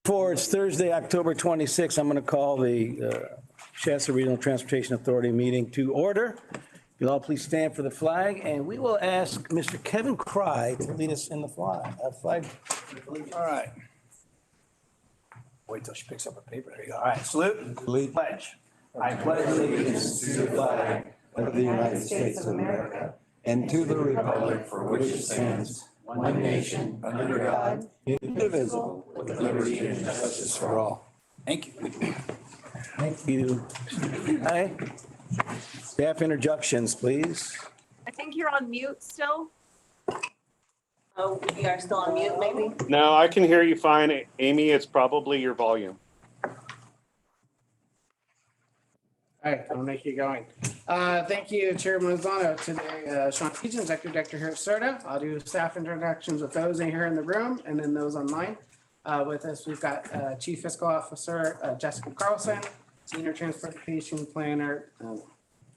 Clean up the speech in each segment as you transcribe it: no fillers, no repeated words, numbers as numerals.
It's Thursday, October 26th. I'm going to call the Shasta Regional Transportation Authority meeting to order. You'll all please stand for the flag, and we will ask Mr. Kevin Cry to lead us in the flag. All right. Wait till she picks up her paper. There you go. All right, salute. Pledge. I pledge allegiance to the flag of the United States of America and to the republic for which it stands, one nation, under God, indivisible, with liberty and justice for all. Thank you. Thank you. Hi. Staff introductions, please. I think you're on mute still. Oh, we are still on mute, maybe? No, I can hear you fine. Amy, it's probably your volume. All right, I'll make you going. Thank you, Chairman Lozano. Today, Sean Peach, Executive Director here at CERTA. I'll do staff introductions with those in here in the room and then those online. With us, we've got Chief Fiscal Officer Jessica Carlson, Senior Transportation Planner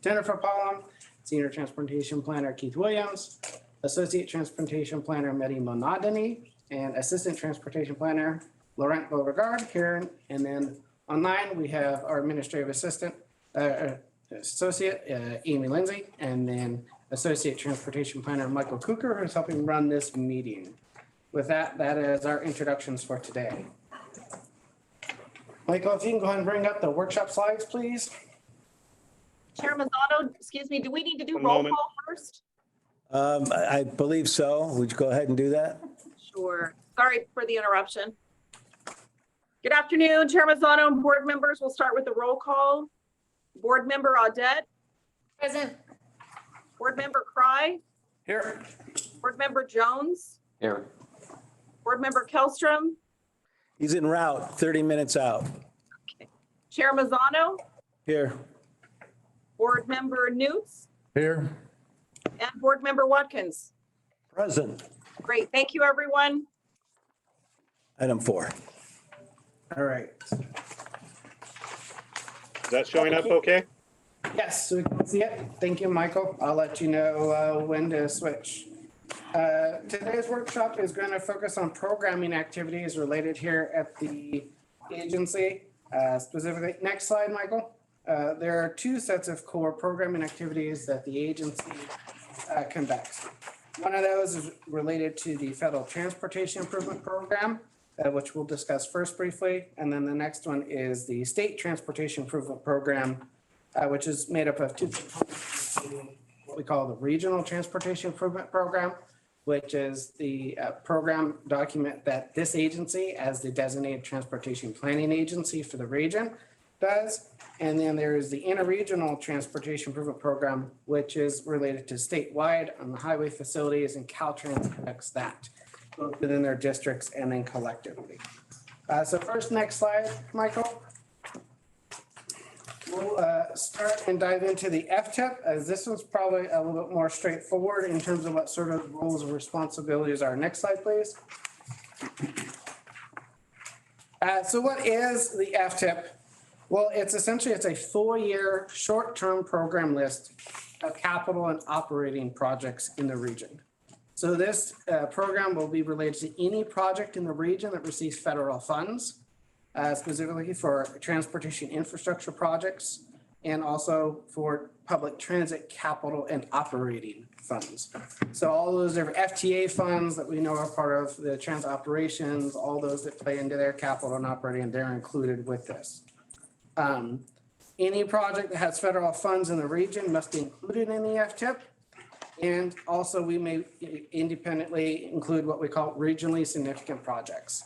Jennifer Pollum, Senior Transportation Planner Keith Williams, Associate Transportation Planner Mehdi Monadani, and Assistant Transportation Planner Laurent Beauregard here. And then online, we have our Administrative Assistant, Associate Amy Lindsay, and then Associate Transportation Planner Michael Cooker, who's helping run this meeting. With that, that is our introductions for today. Michael, if you can go ahead and bring up the workshop slides, please. Chairman Zotto, excuse me, do we need to do One roll moment. call first? I believe so. Would you go ahead and do that? Sure. Sorry for the interruption. Good afternoon, Chairman Zotto and board members. We'll start with the roll call. Board Member Audette. Present. Board Member Cry. Here. Board Member Jones. Here. Board Member Kellstrom. He's en route, 30 minutes out. Chair Mazzano. Here. Board Member Newts. Here. And Board Member Watkins. Present. Great. Thank you, everyone. Item 4. All right. Is that showing up okay? Yes, we can see it. Thank you, Michael. I'll let you know when to switch. Today's workshop is going to focus on programming activities related here at the agency. Specifically, next slide, Michael. There are 2 sets of core programming activities that the agency conducts. One of those is related to the Federal Transportation Improvement Program, which we'll discuss first briefly. And then the next one is the State Transportation Improvement Program, which is made up of 2 components, what we call the Regional Transportation Improvement Program, which is the program document that this agency, as the designated transportation planning agency for the region, does. And then there is the Interregional Transportation Improvement Program, which is related to statewide on the highway facilities, and Caltrans conducts that both within their districts and then collectively. So first, next slide, Michael. We'll start and dive into the FTIP, as this one's probably a little bit more straightforward in terms of what sort of roles and responsibilities are. Next slide, please. So what is the FTIP? Well, it's a 4-year short-term program list of capital and operating projects in the region. So this program will be related to any project in the region that receives federal funds, specifically for transportation infrastructure projects, and also for public transit capital and operating funds. So all those different FTA funds that we know are part of the transit operations, all those that play into their capital and operating, they're included with this. Any project that has federal funds in the region must be included in the FTIP. And also we may independently include what we call regionally significant projects.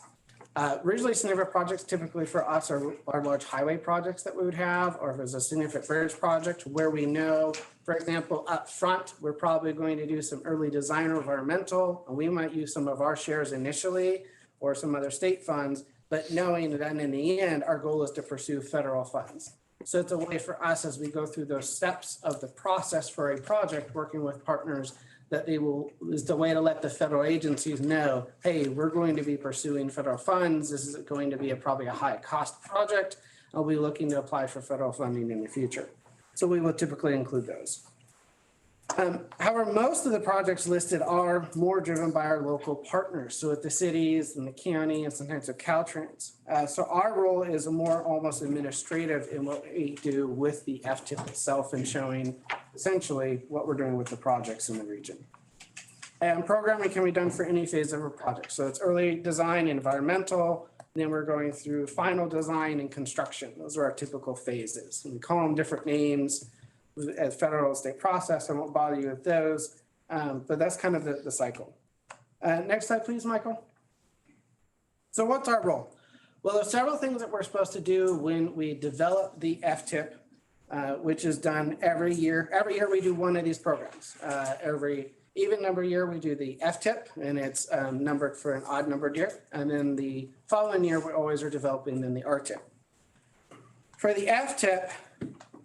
Regionally significant projects typically for us are large highway projects that we would have, or if it's a significant bridge project where we know, for example, up front, we're probably going to do some early design or environmental, and we might use some of our shares initially or some other state funds, but knowing that in the end, our goal is to pursue federal funds. So it's a way for us as we go through those steps of the process for a project, working with partners, that is the way to let the federal agencies know, hey, we're going to be pursuing federal funds. This is going to be probably a high cost project. I'll be looking to apply for federal funding in the future. So we will typically include those. However, most of the projects listed are more driven by our local partners. So at the cities and the county and sometimes the Caltrans. So our role is more almost administrative in what we do with the FTIP itself and showing essentially what we're doing with the projects in the region. And programming can be done for any phase of a project. So it's early design, environmental, then we're going through final design and construction. Those are our typical phases. And we call them different names as federal state process. I won't bother you with those, but that's kind of the cycle. Next slide, please, Michael. So what's our role? Well, there's several things that we're supposed to do when we develop the FTIP, which is done every year. Every year we do one of these programs. Every even number year we do the FTIP, and it's numbered for an odd numbered year. And then the following year we always are developing then the RTIP. For the FTIP,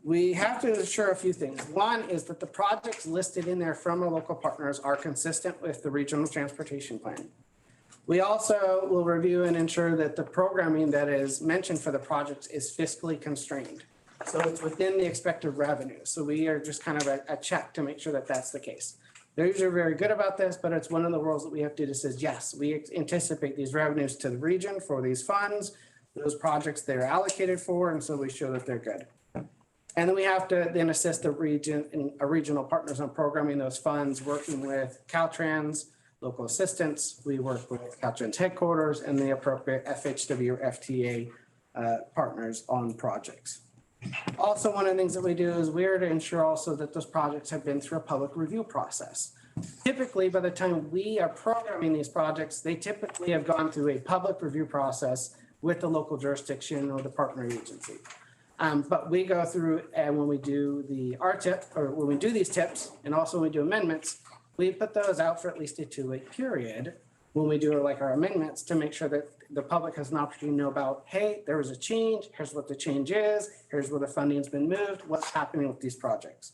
we have to ensure a few things. One is that the projects listed in there from our local partners are consistent with the regional transportation plan. We also will review and ensure that the programming that is mentioned for the projects is fiscally constrained. So it's within the expected revenue. So we are just kind of a check to make sure that that's the case. They're usually very good about this, but it's one of the roles that we have to do that says, yes, we anticipate these revenues to the region for these funds, those projects they're allocated for, and so we show that they're good. And then we have to then assist the region and our regional partners on programming those funds, working with Caltrans, local assistance. We work with Caltrans headquarters and the appropriate FHW or FTA partners on projects. Also, one of the things that we do is we're to ensure also that those projects have been through a public review process. Typically, by the time we are programming these projects, they typically have gone through a public review process with the local jurisdiction or the partner agency. But we go through, and when we do the RTIP, or when we do these tips, and also when we do amendments, we put those out for at least a 2-week period when we do like our amendments to make sure that the public has an opportunity to know about, hey, there was a change, here's what the change is, here's where the funding's been moved, what's happening with these projects.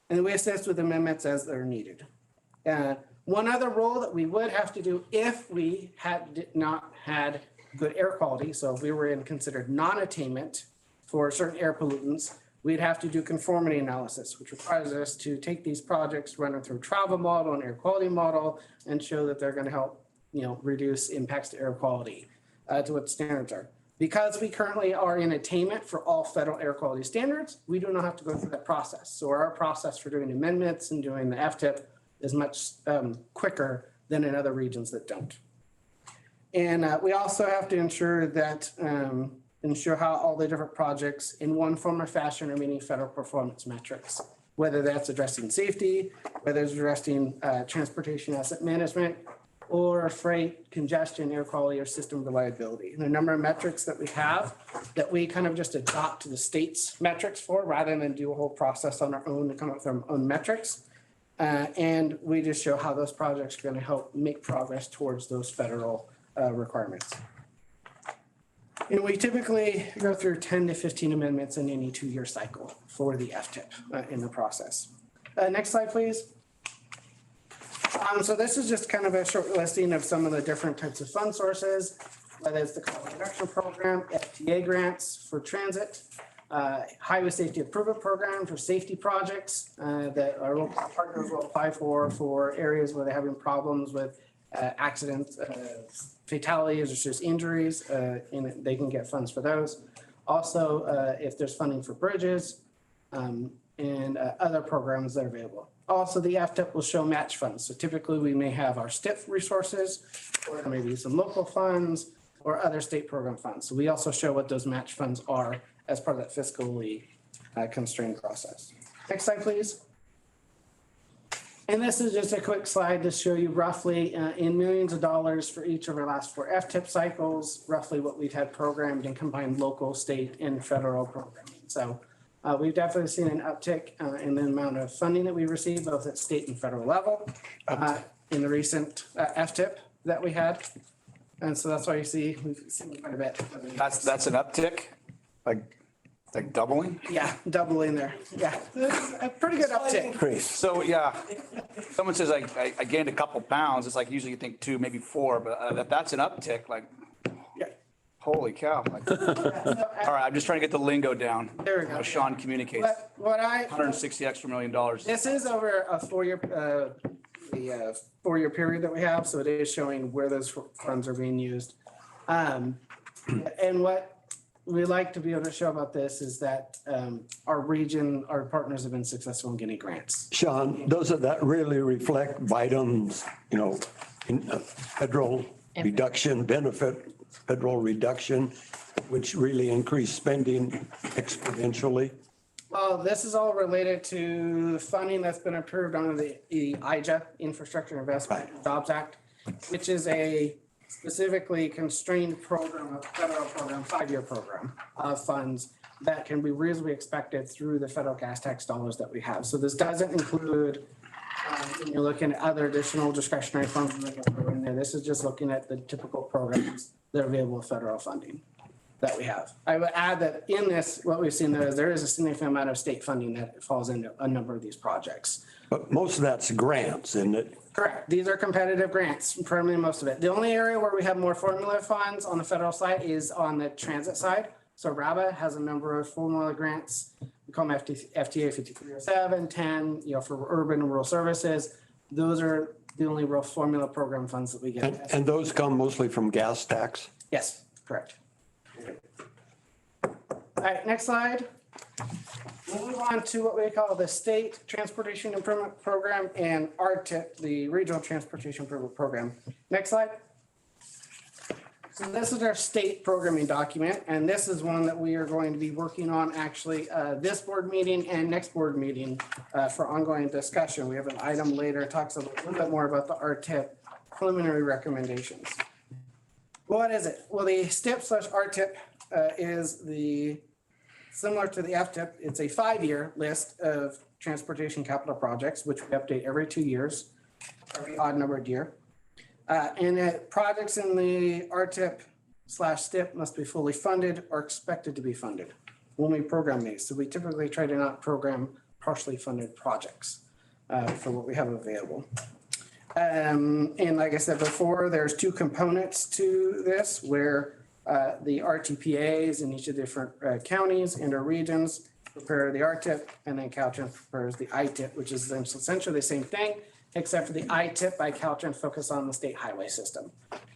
And we assist with amendments as they're needed. One other role that we would have to do if we did not had good air quality, so if we were in considered non-attainment for certain air pollutants, we'd have to do conformity analysis, which requires us to take these projects, run them through a travel model and air quality model, and show that they're going to help, reduce impacts to air quality to what standards are. Because we currently are in attainment for all federal air quality standards, we do not have to go through that process. So our process for doing amendments and doing the FTIP is much quicker than in other regions that don't. And we also have to ensure that ensure how all the different projects in one form or fashion are meeting federal performance metrics, whether that's addressing safety, whether it's addressing transportation asset management, or freight, congestion, air quality, or system reliability. And the number of metrics that we have that we kind of just adopt to the state's metrics for rather than do a whole process on our own to come up with our own metrics. And we just show how those projects are going to help make progress towards those federal requirements. And we typically go through 10 to 15 amendments in any 2-year cycle for the FTIP in the process. Next slide, please. So this is just kind of a short listing of some of the different types of fund sources, whether it's the carbon reduction program, FTA grants for transit, highway safety improvement program for safety projects that our local partners will apply for areas where they're having problems with accidents, fatalities, or just injuries, and they can get funds for those. Also, if there's funding for bridges and other programs that are available. Also, the FTIP will show match funds. So typically we may have our STIP resources, or maybe some local funds or other state program funds. So we also show what those match funds are as part of that fiscally constrained process. Next slide, please. And this is just a quick slide to show you roughly in millions of dollars for each of our last 4 FTIP cycles, roughly what we've had programmed and combined local, state, and federal programming. So we've definitely seen an uptick in the amount of funding that we receive, both at state and federal level, in the recent FTIP that we had. And so that's why you see we've seen quite a bit. That's an uptick, like doubling? Yeah, doubling there. Yeah, a pretty good uptick. Increase. So, yeah, someone says I gained a couple pounds, it's like usually you think 2, maybe 4, but if that's an uptick, like, Yeah. Holy cow. All right, I'm just trying to get the lingo down. There we go. How Sean communicates. But what I, 160 extra $1 million. this is over a four-year, the four-year period that we have, so it is showing where those funds are being used. And what we like to be able to show about this is that our region, our partners have been successful in getting grants. Sean, doesn't that really reflect Biden's, federal reduction benefit, federal reduction, which really increased spending exponentially? Well, this is all related to funding that's been approved under the IJA, Infrastructure Investment and Jobs Act, which is a specifically constrained program, a federal program, 5-year program of funds that can be reasonably expected through the federal gas tax dollars that we have. So this doesn't include, when you're looking at other additional discretionary funds in there. This is just looking at the typical programs that are available with federal funding that we have. I would add that in this, what we've seen there is a significant amount of state funding that falls into a number of these projects. But most of that's grants, isn't it? Correct. These are competitive grants, primarily most of it. The only area where we have more formula funds on the federal side is on the transit side. So RABA has a number of formula grants. We call them FTA 5307, 10, for urban and rural services. Those are the only real formula program funds that we get. And those come mostly from gas tax? Yes, correct. All right, next slide. We'll move on to what we call the State Transportation Improvement Program and RTIP, the Regional Transportation Improvement Program. Next slide. So this is our state programming document, and this is one that we are going to be working on actually this board meeting and next board meeting for ongoing discussion. We have an item later, it talks a little bit more about the RTIP preliminary recommendations. What is it? Well, the STIP/RTIP is similar to the FTIP. It's a 5-year list of transportation capital projects, which we update every 2 years, every odd numbered year. And projects in the RTIP/STIP must be fully funded or expected to be funded when we program these. So we typically try to not program partially funded projects for what we have available. And like I said before, there's 2 components to this where the RTPAs in each of the different counties and our regions prepare the RTIP, and then Caltrans prepares the ITIP, which is essentially the same thing, except for the ITIP by Caltrans focus on the state highway system.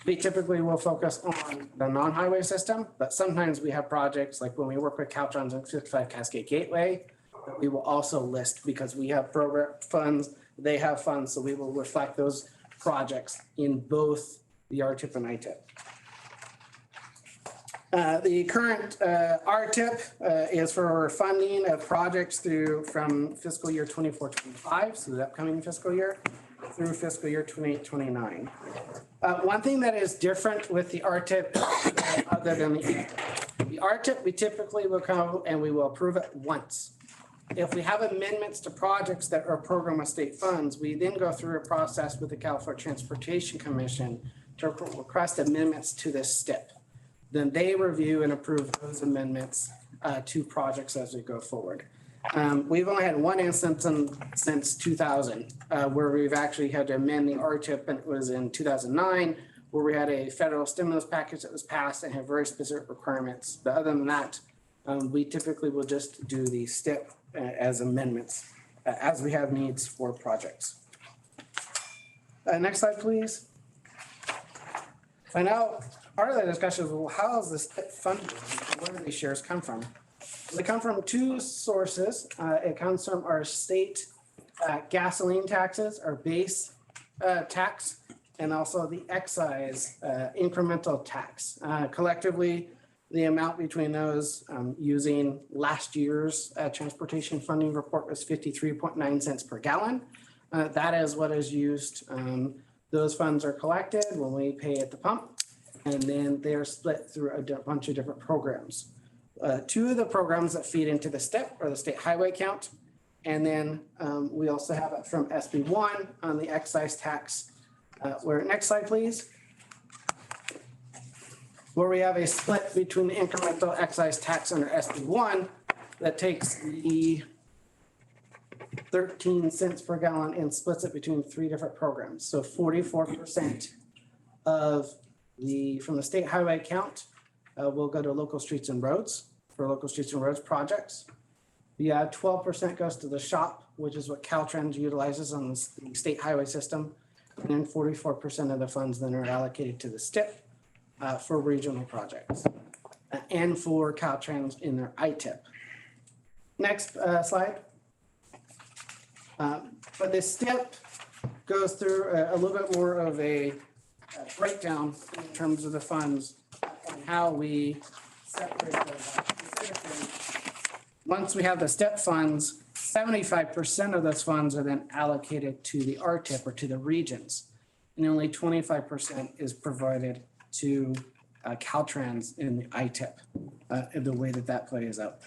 We typically will focus on the non-highway system, but sometimes we have projects like when we work with Caltrans and 55 Cascade Gateway, that we will also list because we have program funds, they have funds, so we will reflect those projects in both the RTIP and ITIP. The current RTIP is for funding of projects from fiscal year 24-25, so the upcoming fiscal year, through fiscal year 28-29. One thing that is different with the RTIP other than the RTIP, we typically will come and we will approve it once. If we have amendments to projects that are programmed with state funds, we then go through a process with the California Transportation Commission to request amendments to this STIP. Then they review and approve those amendments to projects as we go forward. We've only had one instance since 2000 where we've actually had to amend the RTIP, and it was in 2009, where we had a federal stimulus package that was passed and had very specific requirements. But other than that, we typically will just do the STIP as amendments as we have needs for projects. Next slide, please. So now, part of the discussion is, well, how is this funded? Where do these shares come from? They come from 2 sources. It comes from our state gasoline taxes, our base tax, and also the excise incremental tax. Collectively, the amount between those using last year's transportation funding report was 53.9 cents per gallon. That is what is used. Those funds are collected when we pay at the pump, and then they're split through a bunch of different programs. 2 of the programs that feed into the STIP are the state highway count, and then we also have it from SB1 on the excise tax. Next slide, please. Where we have a split between the incremental excise tax under SB1 that takes the 13 cents per gallon and splits it between 3 different programs. So 44% of from the state highway account will go to local streets and roads for local streets and roads projects. Yeah, 12% goes to the shop, which is what Caltrans utilizes on the state highway system. And then 44% of the funds then are allocated to the STIP for regional projects and for Caltrans in their ITIP. Next slide. But this STIP goes through a little bit more of a breakdown in terms of the funds and how we separate those out. Specifically, once we have the STIP funds, 75% of those funds are then allocated to the RTIP or to the regions. And only 25% is provided to Caltrans in the ITIP, in the way that plays out.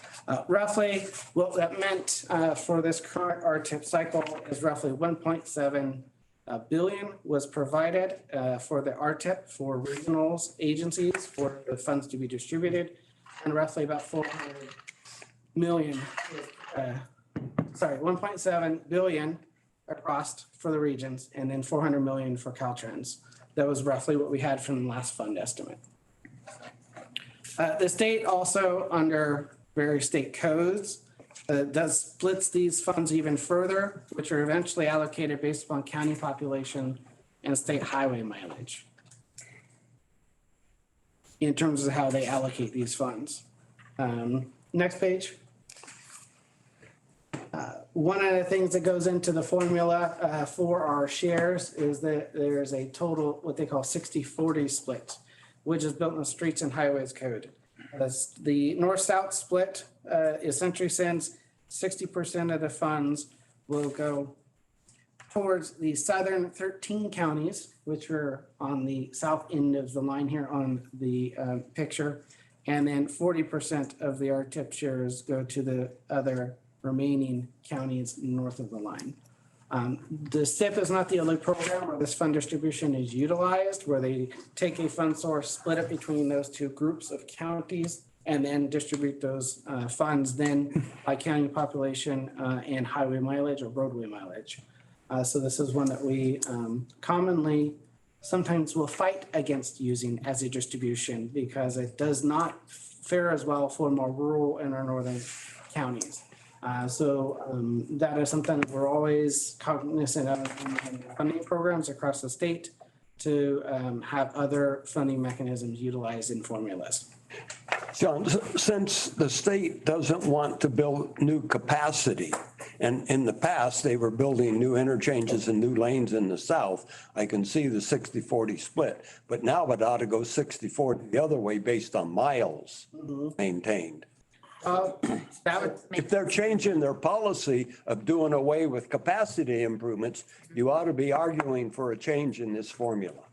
Roughly, what that meant for this current RTIP cycle is roughly 1.7 billion was provided for the RTIP for regionals agencies for the funds to be distributed, and roughly about 400 million, 1.7 billion across for the regions, and then 400 million for Caltrans. That was roughly what we had from the last fund estimate. The state also, under various state codes, does splits these funds even further, which are eventually allocated based upon county population and state highway mileage in terms of how they allocate these funds. Next page. One of the things that goes into the formula for our shares is that there's a total, what they call 60-40 split, which is built in the Streets and Highways Code. The north-south split essentially sends 60% of the funds will go towards the southern 13 counties, which are on the south end of the line here on the picture. And then 40% of the RTIP shares go to the other remaining counties north of the line. The SIP is not the only program where this fund distribution is utilized, where they take a fund source, split it between those two groups of counties, and then distribute those funds then by county population and highway mileage or roadway mileage. So this is one that we commonly sometimes will fight against using as a distribution because it does not fare as well for more rural and our northern counties. That is something that we're always cognizant of in funding programs across the state to have other funding mechanisms utilized in formulas. John, since the state doesn't want to build new capacity, and in the past, they were building new interchanges and new lanes in the south, I can see the 60-40 split, but now it ought to go 60-40 the other way based on miles maintained. If they're changing their policy of doing away with capacity improvements, you ought to be arguing for a change in this formula.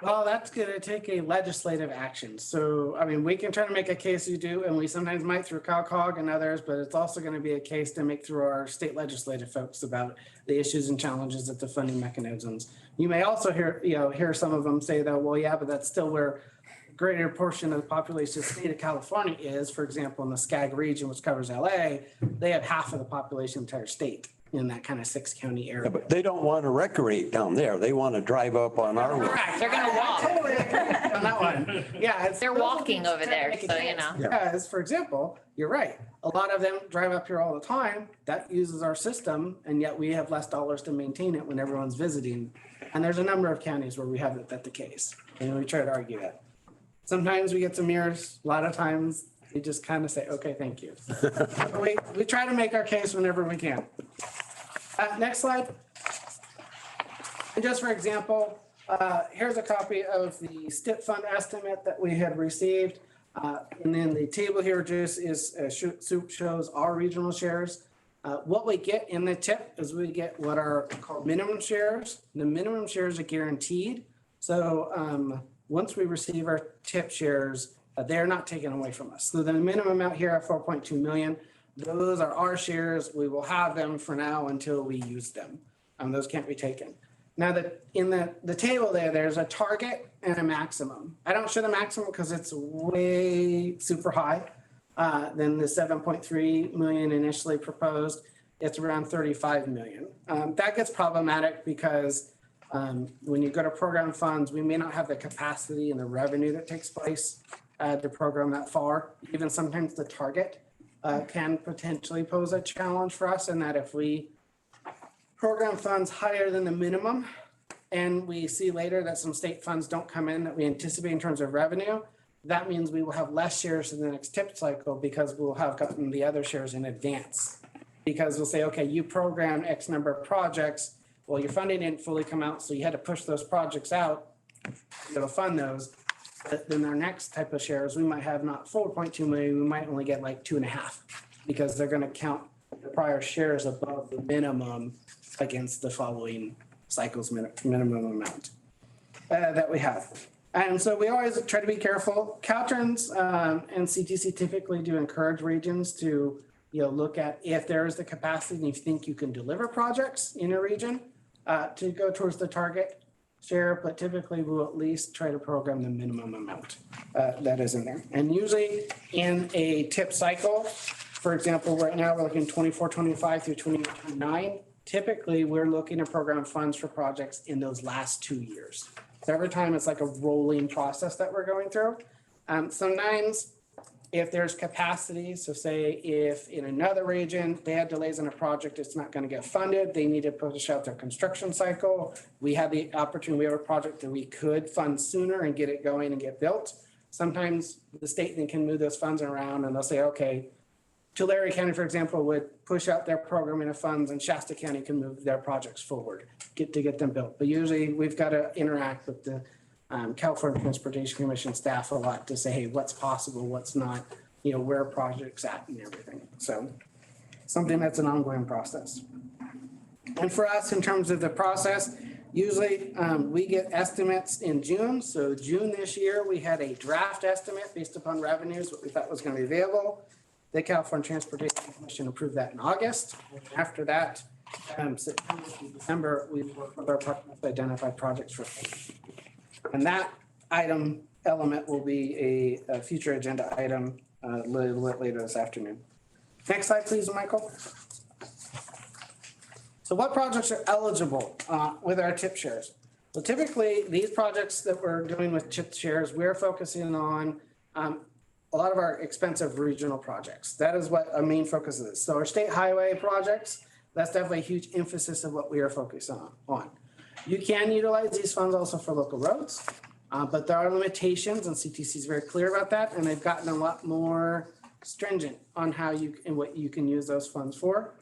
Well, that's going to take a legislative action. So, I mean, we can try to make a case you do, and we sometimes might through CalCog and others, but it's also going to be a case to make through our state legislative folks about the issues and challenges of the funding mechanisms. You may also hear some of them say that, well, yeah, but that's still where a greater portion of the population of the state of California is. For example, in the SCAG region, which covers LA, they have half of the population of the entire state in that kind of 6-county area. Yeah, but they don't want to recreate down there. They want to drive up on our road. They're gonna walk. Totally agree on that one. Yeah. They're walking over there, so you know. Because, for example, you're right. A lot of them drive up here all the time. That uses our system, and yet we have less dollars to maintain it when everyone's visiting. And there's a number of counties where we have that the case, and we try to argue that. Sometimes we get some mirrors. A lot of times they just kind of say, okay, thank you. we try to make our case whenever we can. Next slide. And just for example, here's a copy of the STIP fund estimate that we had received. And then the table here just is shows our regional shares. What we get in the TIP is we get what are called minimum shares. The minimum shares are guaranteed. So once we receive our TIP shares, they're not taken away from us. So the minimum amount here at 4.2 million, those are our shares. We will have them for now until we use them. Those can't be taken. Now that in the table there's a target and a maximum. I don't show the maximum because it's way super high than the 7.3 million initially proposed. It's around 35 million. That gets problematic because when you go to program funds, we may not have the capacity and the revenue that takes place to program that far. Even sometimes the target can potentially pose a challenge for us in that if we program funds higher than the minimum and we see later that some state funds don't come in that we anticipate in terms of revenue, that means we will have less shares in the next TIP cycle because we'll have gotten the other shares in advance. Because we'll say, okay, you programmed X number of projects, well, your funding didn't fully come out, so you had to push those projects out, to fund those. But then our next type of shares, we might have not 4.2 million, we might only get like 2.5, because they're gonna count the prior shares above the minimum against the following cycle's minimum amount that we have. And so we always try to be careful. Caltrans and CTC typically do encourage regions to, look at if there is the capacity and you think you can deliver projects in a region to go towards the target share, but typically we'll at least try to program the minimum amount that is in there. And usually in a TIP cycle, for example, right now we're looking 24, 25 through 29. Typically, we're looking to program funds for projects in those last 2 years. So every time it's like a rolling process that we're going through. Sometimes if there's capacity, so say if in another region, they had delays on a project, it's not going to get funded, they need to push out their construction cycle. We have the opportunity, we have a project that we could fund sooner and get it going and get built. Sometimes the state then can move those funds around and they'll say, okay, Tulare County, for example, would push out their programming of funds and Shasta County can move their projects forward, get them built. But usually we've got to interact with the California Transportation Commission staff a lot to say, hey, what's possible, what's not, where are projects at and everything. So something that's an ongoing process. And for us, in terms of the process, usually we get estimates in June. So June this year, we had a draft estimate based upon revenues, what we thought was going to be available. The California Transportation Commission approved that in August. After that, September to December, we worked with our partners to identify projects for. And that element will be a future agenda item a little bit later this afternoon. Next slide, please, Michael. So what projects are eligible with our TIP shares? Well, typically, these projects that we're doing with TIP shares, we're focusing on a lot of our expensive regional projects. That is what a main focus is. So our state highway projects, that's definitely a huge emphasis of what we are focused on. You can utilize these funds also for local roads, but there are limitations and CTC is very clear about that. And they've gotten a lot more stringent on how what you can use those funds for.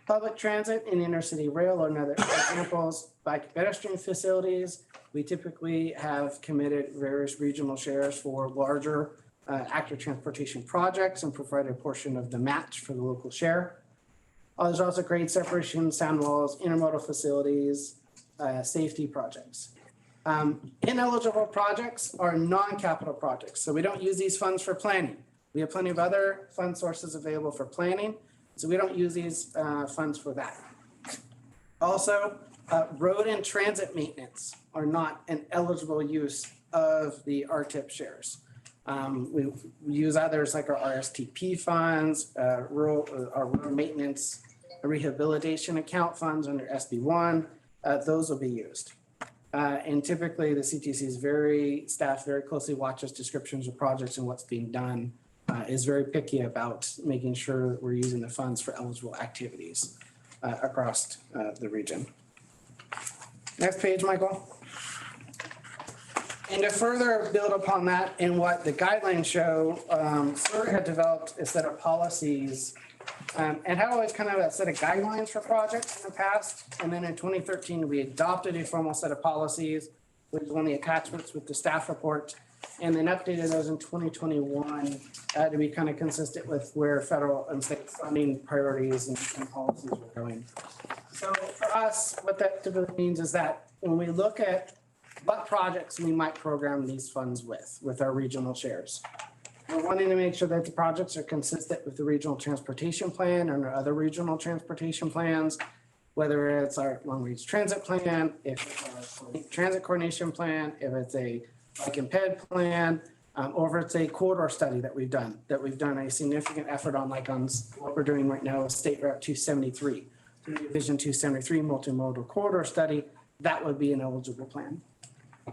Public transit and intercity rail are another examples. Bike pedestrian facilities, we typically have committed various regional shares for larger active transportation projects and provide a portion of the match for the local share. There's also grade separation, sound walls, intermodal facilities, safety projects. Ineligible projects are non-capital projects. So we don't use these funds for planning. We have plenty of other fund sources available for planning. So we don't use these funds for that. Also, road and transit maintenance are not an eligible use of the RTIP shares. We use others like our RSTP funds, our road maintenance rehabilitation account funds under SB1. Those will be used. And typically the CTC is staff very closely watches descriptions of projects and what's being done, is very picky about making sure that we're using the funds for eligible activities across the region. Next page, Michael. And to further build upon that and what the guidelines show, CERT had developed a set of policies and had always kind of a set of guidelines for projects in the past. And then in 2013, we adopted a formal set of policies, which is one of the attachments with the staff report, and then updated those in 2021 to be kind of consistent with where federal and state funding priorities and policies were going. So for us, what that typically means is that when we look at what projects we might program these funds with our regional shares. We're wanting to make sure that the projects are consistent with the regional transportation plan and our other regional transportation plans, whether it's our long range transit plan, if it's our transit coordination plan, if it's a bike and ped plan, or if it's a corridor study that we've done a significant effort on, like on what we're doing right now with State Route 273, Vision 273 multimodal corridor study, that would be an eligible plan.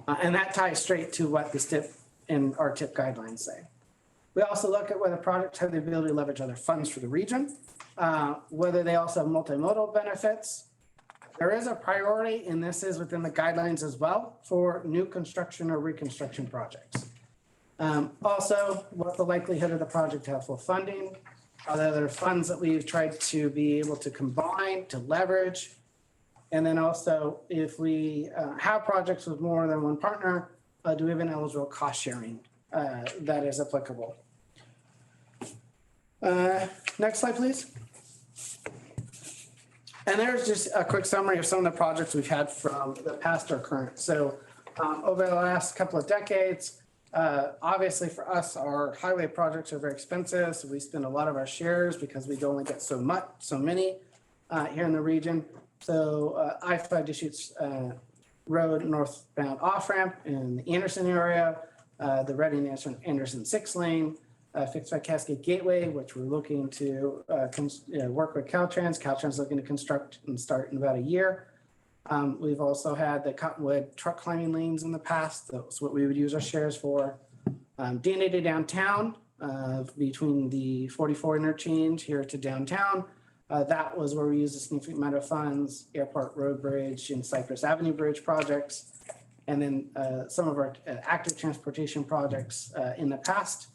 And that ties straight to what the STIP and RTIP guidelines say. We also look at whether projects have the ability to leverage other funds for the region, whether they also have multimodal benefits. There is a priority, and this is within the guidelines as well, for new construction or reconstruction projects. Also, what's the likelihood of the project to have full funding? Are there other funds that we've tried to be able to combine, to leverage? And then also, if we have projects with more than one partner, do we have an eligible cost sharing that is applicable? Next slide, please. And there's just a quick summary of some of the projects we've had from the past or current. So over the last couple of decades, obviously for us, our highway projects are very expensive. So we spend a lot of our shares because we only get so many here in the region. So I-5 Deschutes Road northbound off-ramp in the Anderson area, the Reading Anderson 6-lane, Fixed by Cascade Gateway, which we're looking to work with Caltrans. Caltrans looking to construct and start in about a year. We've also had the Cottonwood truck climbing lanes in the past. That's what we would use our shares for. DNA to downtown, between the 44 interchange here to downtown. That was where we used a significant amount of funds, Airport Road Bridge and Cypress Avenue Bridge projects. And then some of our active transportation projects in the past.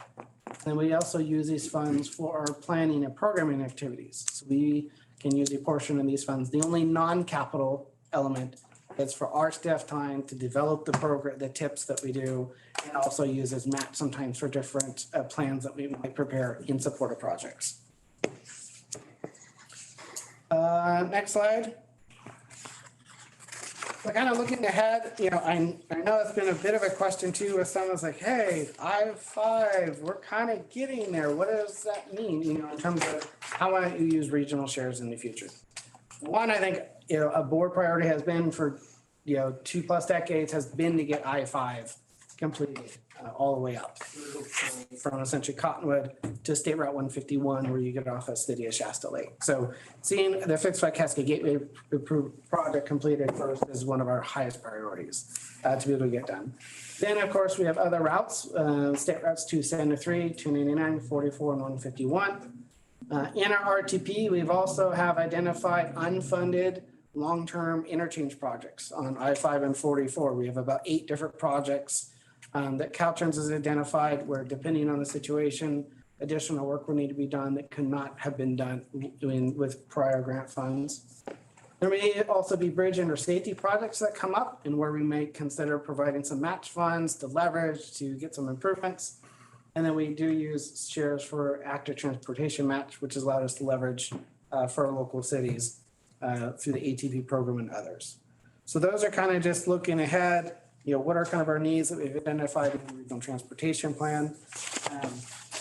And we also use these funds for our planning and programming activities. So we can use a portion of these funds. The only non-capital element is for our staff time to develop the program, the tips that we do, and also use as match sometimes for different plans that we might prepare in support of projects. Next slide. So kind of looking ahead, I know it's been a bit of a question too, with someone's like, hey, I-5, we're kind of getting there. What does that mean, in terms of how might you use regional shares in the future? One, I think, a board priority has been for, 2+ decades has been to get I-5 completed all the way up from essentially Cottonwood to State Route 151, where you get off of City of Shasta Lake. So seeing the Fixed by Cascade Gateway project completed first is one of our highest priorities to be able to get done. Then, of course, we have other routes, State Routes 273, 299, 44, and 151. In our RTP, we've also have identified unfunded long-term interchange projects on I-5 and 44. We have about 8 different projects that Caltrans has identified where, depending on the situation, additional work will need to be done that could not have been done with prior grant funds. There may also be bridge intersafety projects that come up and where we may consider providing some match funds to leverage to get some improvements. And then we do use shares for active transportation match, which has allowed us to leverage for our local cities through the ATP program and others. So those are kind of just looking ahead. What are kind of our needs that we've identified in the regional transportation plan?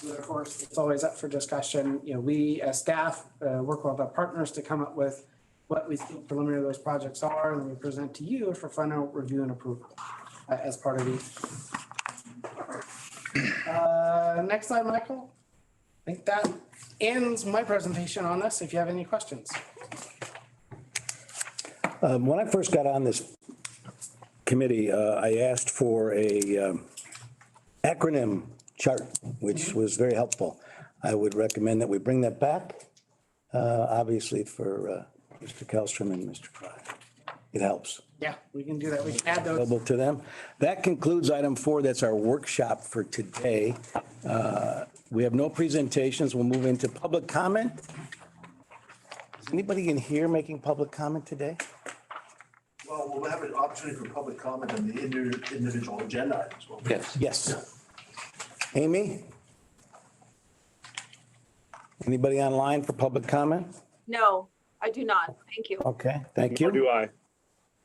But of course, it's always up for discussion. We as staff work with our partners to come up with what we think preliminary those projects are, and we present to you for final review and approval as part of these. Next slide, Michael. I think that ends my presentation on this. If you have any questions. When I first got on this committee, I asked for a acronym chart, which was very helpful. I would recommend that we bring that back, obviously for Mr. Kellstrom and Mr. Fry. It helps. Yeah, we can do that. We can add those. Available to them. That concludes item 4. That's our workshop for today. We have no presentations. We'll move into public comment. Is anybody in here making public comment today? Well, we'll have an opportunity for public comment on the individual agenda items. Won't we? Yes. Amy? Anybody online for public comment? No, I do not. Thank you. Okay, thank Nor you. do I.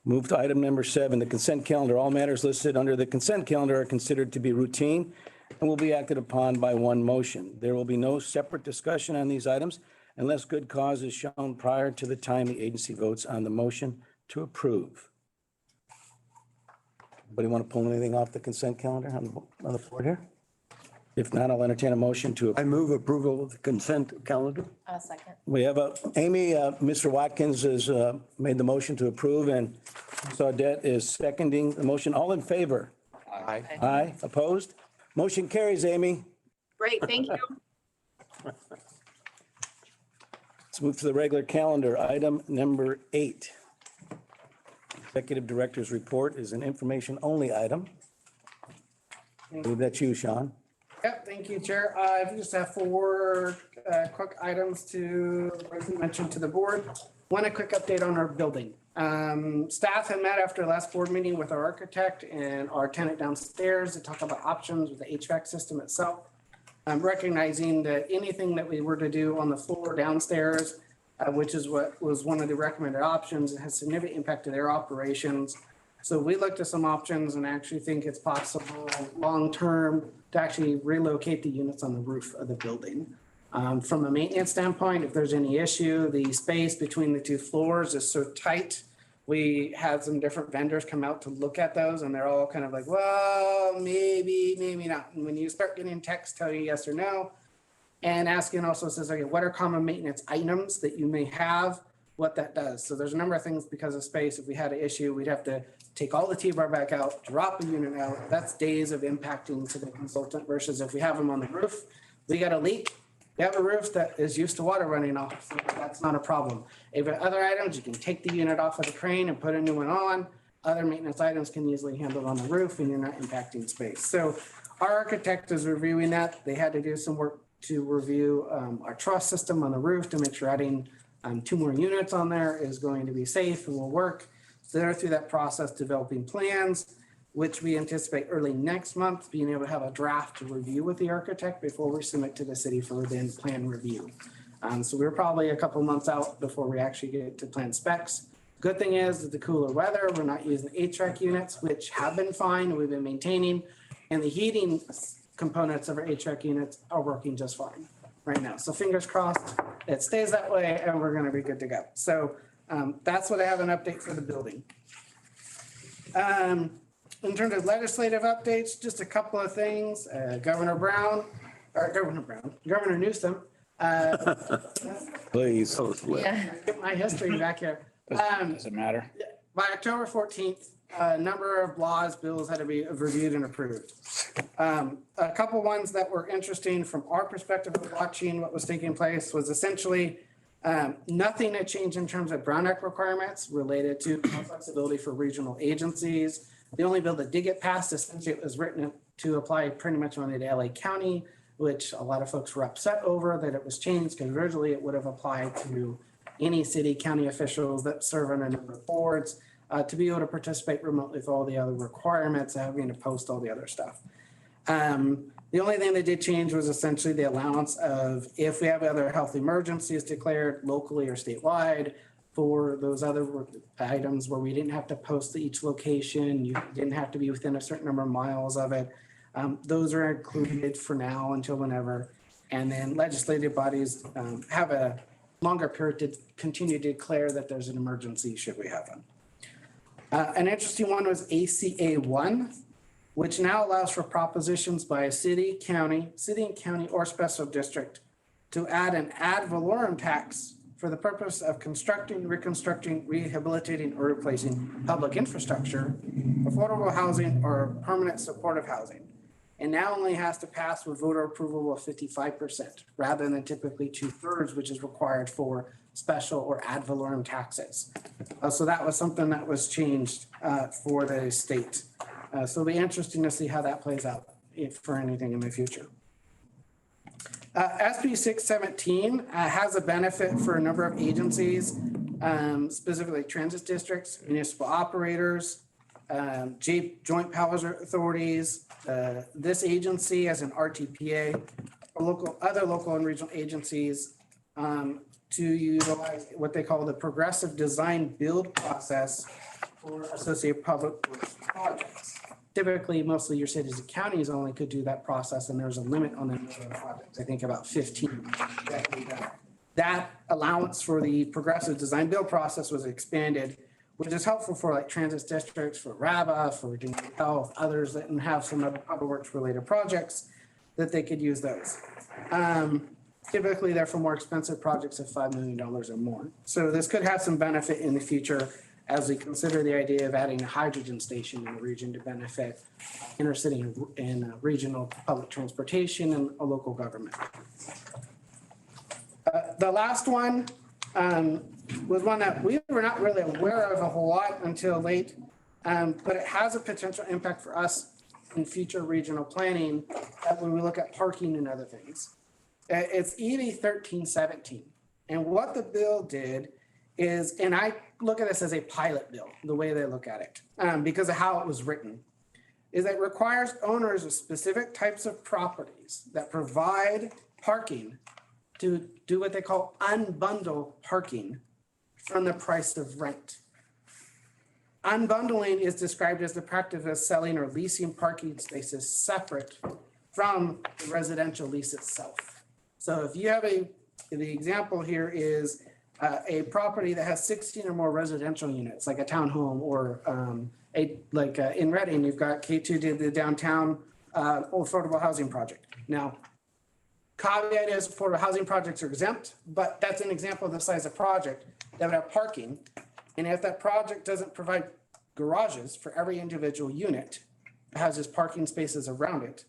Move to item number 7, the consent calendar. All matters listed under the consent calendar are considered to be routine and will be acted upon by one motion. There will be no separate discussion on these items unless good cause is shown prior to the time the agency votes on the motion to approve. Anybody want to pull anything off the consent calendar on the board here? If not, I'll entertain a motion to. I move approval of the consent calendar. A second. We have Amy, Mr. Watkins has made the motion to approve, and Ms. Audette is seconding the motion. All in favor? Aye. Aye. Opposed? Motion carries, Amy. Great, thank you. Let's move to the regular calendar. Item number 8. Executive Director's Report is an information-only item. I believe that's you, Sean. Yep, thank you, Chair. I just have 4 quick items to mention to the board. One, a quick update on our building. Staff had met after last board meeting with our architect and our tenant downstairs to talk about options with the HVAC system itself. Recognizing that anything that we were to do on the floor downstairs, which is what was one of the recommended options, it has significant impact to their operations. So we looked at some options and actually think it's possible long-term to actually relocate the units on the roof of the building. From a maintenance standpoint, if there's any issue, the space between the 2 floors is so tight. We had some different vendors come out to look at those and they're all kind of like, well, maybe, maybe not. And when you start getting texts tell you yes or no, and asking also says, okay, what are common maintenance items that you may have, what that does. So there's a number of things because of space. If we had an issue, we'd have to take all the T-bar back out, drop a unit out. That's days of impacting to the consultant versus if we have them on the roof, we got a leak. We have a roof that is used to water running off, so that's not a problem. If other items, you can take the unit off of the crane and put a new one on. Other maintenance items can easily handle on the roof and you're not impacting space. So our architect is reviewing that. They had to do some work to review our truss system on the roof to make sure adding 2 more units on there is going to be safe and will work. So they're through that process developing plans, which we anticipate early next month, being able to have a draft to review with the architect before we submit to the city for then plan review. So we're probably a couple months out before we actually get to plan specs. Good thing is that the cooler weather, we're not using HVAC units, which have been fine, we've been maintaining, and the heating components of our HVAC units are working just fine right now. So fingers crossed, it stays that way and we're gonna be good to go. So that's what I have an update for the building. In terms of legislative updates, just a couple of things. Governor Newsom. Please. Yeah. Get my history back here. Doesn't matter. By October 14th, a number of laws, bills had to be reviewed and approved. A couple ones that were interesting from our perspective of watching what was taking place was essentially nothing had changed in terms of Brown Act requirements related to flexibility for regional agencies. The only bill that did get passed, essentially it was written to apply pretty much only to LA County, which a lot of folks were upset over that it was changed because originally it would have applied to any city, county officials that serve on a number of boards to be able to participate remotely with all the other requirements, having to post all the other stuff. The only thing that did change was essentially the allowance of if we have other health emergencies declared locally or statewide, for those other items where we didn't have to post to each location, you didn't have to be within a certain number of miles of it. Those are included for now until whenever. And then legislative bodies have a longer period to continue to declare that there's an emergency should we have one. An interesting one was ACA 1, which now allows for propositions by a city, county, or special district to add an ad valorem tax for the purpose of constructing, reconstructing, rehabilitating, or replacing public infrastructure, affordable housing, or permanent supportive housing. And now only has to pass with voter approval of 55%, rather than typically 2/3, which is required for special or ad valorem taxes. So that was something that was changed for the state. So it'll be interesting to see how that plays out for anything in the future. SB 617 has a benefit for a number of agencies, specifically transit districts, municipal operators, joint powers authorities, this agency as an RTPA, or other local and regional agencies to utilize what they call the progressive design build process for associated public works projects. Typically, mostly your cities and counties only could do that process, and there's a limit on the number of projects, I think about 15. That allowance for the progressive design build process was expanded, which is helpful for like transit districts, for RABA, for Virginia Health, others that have some other public works related projects that they could use those. Typically, they're for more expensive projects of $5 million or more. So this could have some benefit in the future as we consider the idea of adding a hydrogen station in the region to benefit intercity and regional public transportation and a local government. The last one was one that we were not really aware of a whole lot until late, but it has a potential impact for us in future regional planning when we look at parking and other things. It's EV 1317. And what the bill did is, and I look at this as a pilot bill, the way they look at it, because of how it was written, is that it requires owners of specific types of properties that provide parking to do what they call unbundle parking from the price of rent. Unbundling is described as the practice of selling or leasing parking spaces separate from the residential lease itself. So if you have the example here is a property that has 16 or more residential units, like a townhome or in Reading, you've got K2 did the downtown affordable housing project. Now, caveat is affordable housing projects are exempt, but that's an example of the size of project that would have parking. And if that project doesn't provide garages for every individual unit, it has just parking spaces around it.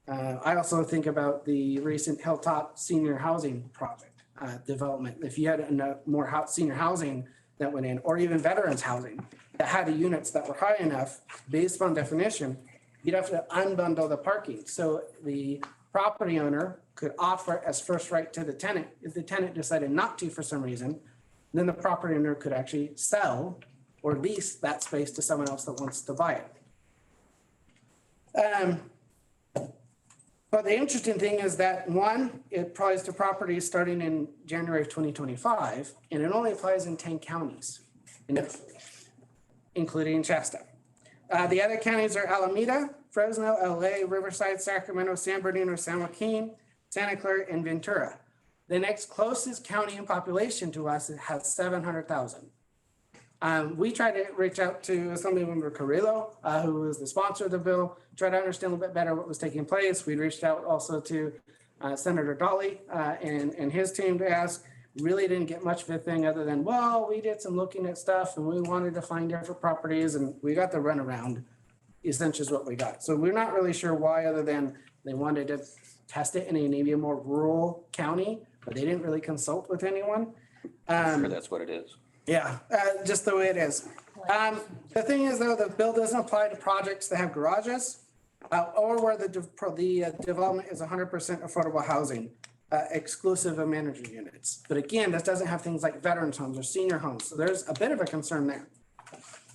I also think about the recent Hilltop senior housing project development. If you had more senior housing that went in, or even veterans housing that had units that were high enough, based on definition, you'd have to unbundle the parking. So the property owner could offer as first right to the tenant. If the tenant decided not to for some reason, then the property owner could actually sell or lease that space to someone else that wants to buy it. But the interesting thing is that, one, it applies to properties starting in January of 2025, and it only applies in 10 counties, including Shasta. The other counties are Alameda, Fresno, LA, Riverside, Sacramento, San Bernardino, San Joaquin, Santa Clara, and Ventura. The next closest county in population to us has 700,000. We tried to reach out to Assemblymember Carrillo, who was the sponsor of the bill, try to understand a little bit better what was taking place. We reached out also to Senator Dolly and his team to ask. Really didn't get much of a thing other than, well, we did some looking at stuff and we wanted to find different properties and we got the runaround, essentially is what we got. So we're not really sure why, other than they wanted to test it in a maybe a more rural county, but they didn't really consult with anyone. Sure, that's what it is. Yeah, just the way it is. The thing is, though, the bill doesn't apply to projects that have garages or where the development is 100% affordable housing, exclusive of manager units. But again, this doesn't have things like veterans homes or senior homes. So there's a bit of a concern there.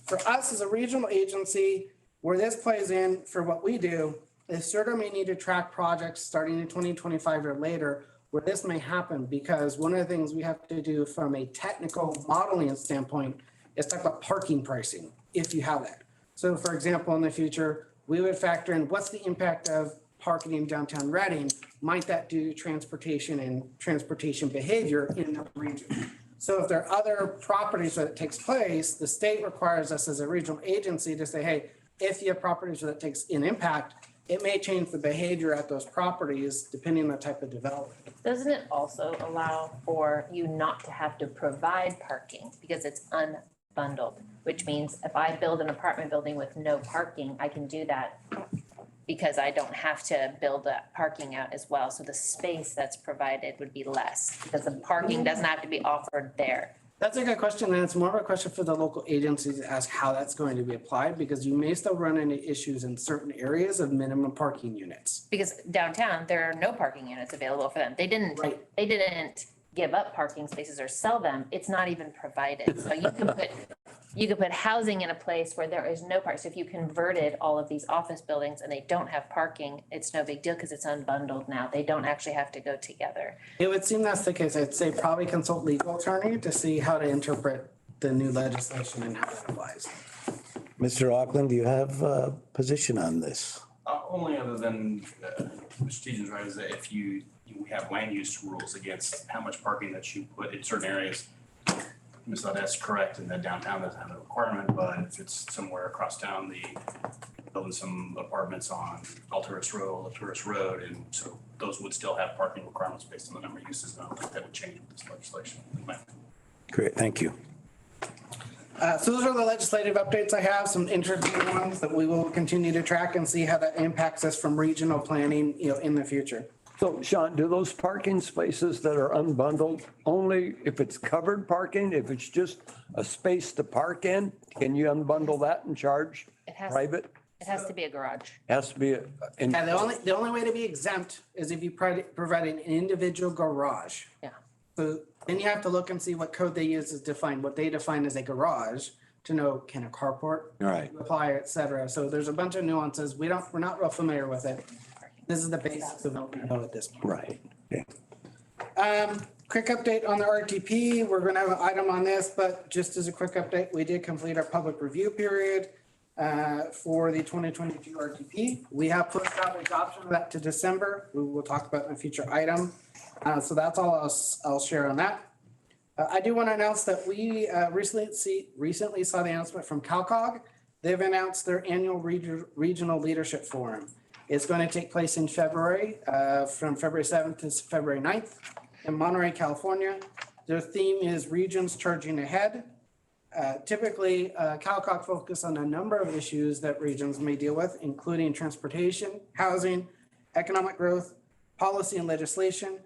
For us as a regional agency, where this plays in for what we do, is CERTA may need to track projects starting in 2025 or later where this may happen, because one of the things we have to do from a technical modeling standpoint is talk about parking pricing, if you have that. So for example, in the future, we would factor in what's the impact of parking in downtown Reading? Might that do transportation and transportation behavior in the region? So if there are other properties where it takes place, the state requires us as a regional agency to say, hey, if you have properties where that takes an impact, it may change the behavior at those properties depending on the type of development. Doesn't it also allow for you not to have to provide parking because it's unbundled? Which means if I build an apartment building with no parking, I can do that because I don't have to build that parking out as well. So the space that's provided would be less because the parking doesn't have to be offered there. That's a good question, and it's more of a question for the local agencies to ask how that's going to be applied, because you may still run into issues in certain areas of minimum parking units. Because downtown, there are no parking units available for them. They didn't give up parking spaces or sell them. It's not even provided. So you could put housing in a place where there is no park. So if you converted all of these office buildings and they don't have parking, it's no big deal because it's unbundled now. They don't actually have to go together. It would seem that's the case. I'd say probably consult legal attorney to see how to interpret the new legislation and how it applies. Mr. Auckland, do you have a position on this? Only other than Mr. Tejan's right, is that if you have land use rules against how much parking that you put in certain areas, Ms. Audette's correct in that downtown doesn't have a requirement, but if it's somewhere across town, building some apartments on tourist road, and so those would still have parking requirements based on the number of uses, and I don't think that would change with this legislation. Great, thank you. So those are the legislative updates I have, some interesting ones that we will continue to track and see how that impacts us from regional planning, in the future. So Sean, do those parking spaces that are unbundled, only if it's covered parking, if it's just a space to park in, can you unbundle that and charge It has- private? It has to be a garage. Has to be, And the only way to be exempt is if you provide an individual garage. Yeah. So then you have to look and see what code they use to define what they define as a garage to know, can a carport Right. apply, et cetera. So there's a bunch of nuances. We're not real familiar with it. This is the basics of what we know at this point. right. Okay. Quick update on the RTP. We're gonna have an item on this, but just as a quick update, we did complete our public review period for the 2022 RTP. We have pushed out adoption of that to December. We will talk about in a future item. So that's all I'll share on that. I do want to announce that we recently saw the announcement from CalCog. They've announced their annual regional leadership forum. It's going to take place in February, from February 7th to February 9th in Monterey, California. Their theme is Regions Charging Ahead. Typically, CalCog focus on a number of issues that regions may deal with, including transportation, housing, economic growth, policy and legislation.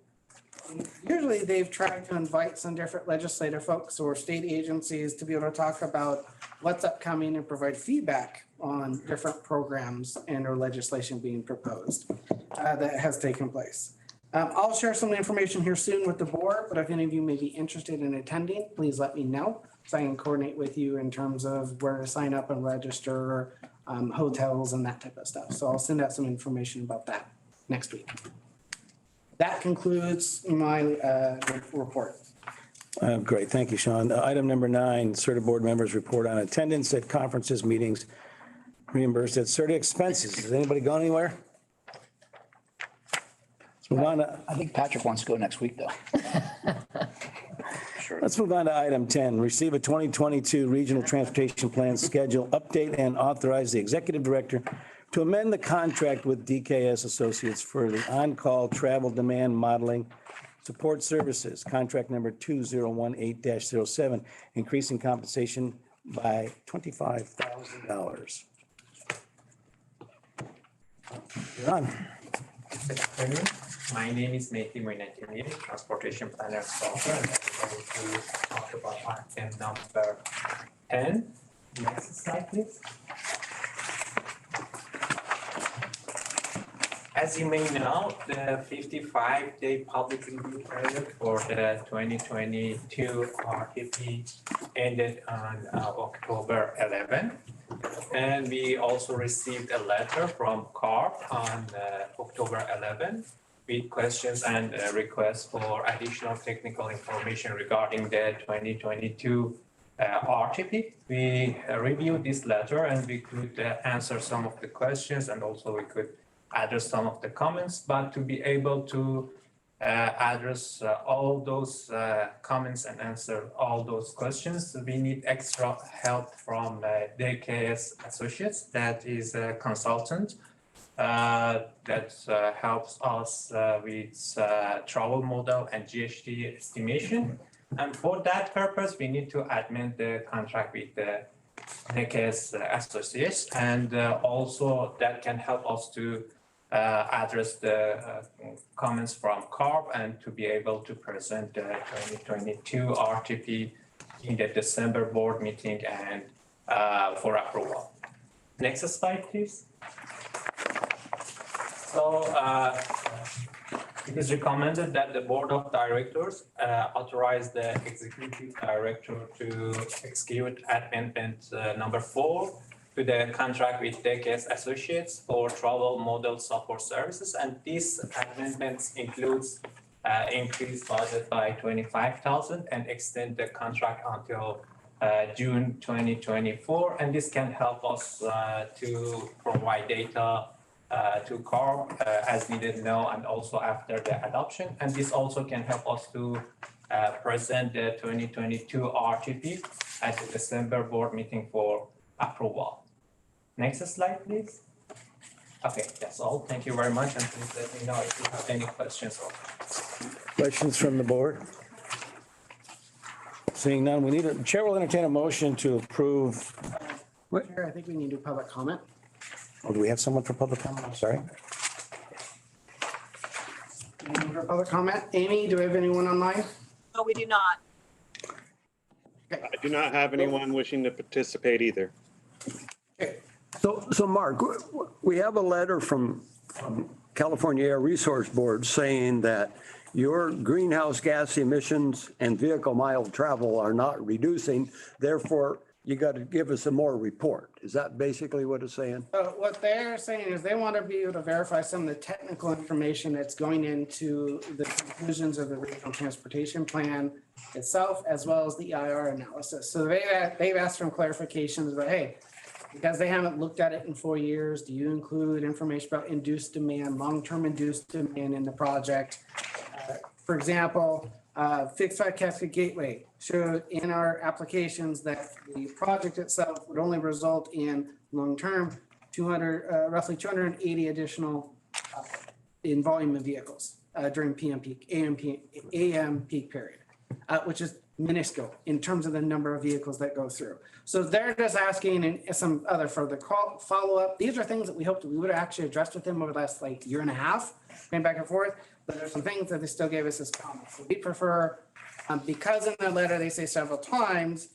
Usually they've tried to invite some different legislative folks or state agencies to be able to talk about what's upcoming and provide feedback on different programs and or legislation being proposed that has taken place. I'll share some information here soon with the board, but if any of you may be interested in attending, please let me know so I can coordinate with you in terms of where to sign up and register, hotels and that type of stuff. So I'll send out some information about that next week. That concludes my report. Great, thank you, Sean. Item number 9, CERTA board members report on attendance at conferences, meetings, reimbursed at CERTA expenses. Has anybody gone anywhere? Let's move on to, I think Patrick wants to go next week, though. Sure. let's move on to item 10, receive a 2022 regional transportation plan schedule, update and authorize the executive director to amend the contract with DKS Associates for the on-call travel demand modeling support services, contract number 2018-07, increasing compensation by $25,000. You're on. Good afternoon. My name is Mehdi Moinatini, Transportation Planner Software. And I'm going to talk about item number 10. Next slide, please. As you may know, the 55-day public review period for the 2022 RTP ended on October 11. And we also received a letter from CARB on October 11 with questions and requests for additional technical information regarding the 2022 RTP. We reviewed this letter and we could answer some of the questions and also we could address some of the comments, but to be able to address all those comments and answer all those questions, we need extra help from DKS Associates, that is a consultant that helps us with travel model and GHG estimation. And for that purpose, we need to amend the contract with the DKS Associates, and also that can help us to address the comments from CARB and to be able to present the 2022 RTP in the December board meeting and for approval. Next slide, please. So it is recommended that the board of directors authorize the executive director to execute amendment number 4 to the contract with DKS Associates for travel model support services. And this amendment includes increased budget by $25,000 and extend the contract until June 2024. And this can help us to provide data to CARB as needed now and also after the adoption. And this also can help us to present the 2022 RTP at the December board meeting for approval. Next slide, please. Okay, that's all. Thank you very much. And please let me know if you have any questions. Questions from the board? Seeing none, Chair will entertain a motion to approve. Chair, I think we need to do public comment. Oh, do we have someone for public comment? I'm sorry. Anyone for public comment? Amy, do we have anyone online? No, we do not. I do not have anyone wishing to participate either. Okay. So Mark, we have a letter from California Air Resource Board saying that your greenhouse gas emissions and vehicle mile travel are not reducing. Therefore, you got to give us a more report. Is that basically what it's saying? So what they're saying is they want to be able to verify some of the technical information that's going into the conclusions of the regional transportation plan itself, as well as the EIR analysis. So they've asked for clarifications about, hey, because they haven't looked at it in 4 years, do you include information about induced demand, long-term induced demand in the project? For example, fixed fat cascade gateway showed in our applications that the project itself would only result in long-term roughly 280 additional in volume of vehicles during PM peak, AM peak period, which is minuscule in terms of the number of vehicles that go through. So they're just asking and some other further follow-up. These are things that we hoped we would have actually addressed with them over the last year and a half, going back and forth. But there's some things that they still gave us as comments. So we prefer, because in their letter they say several times,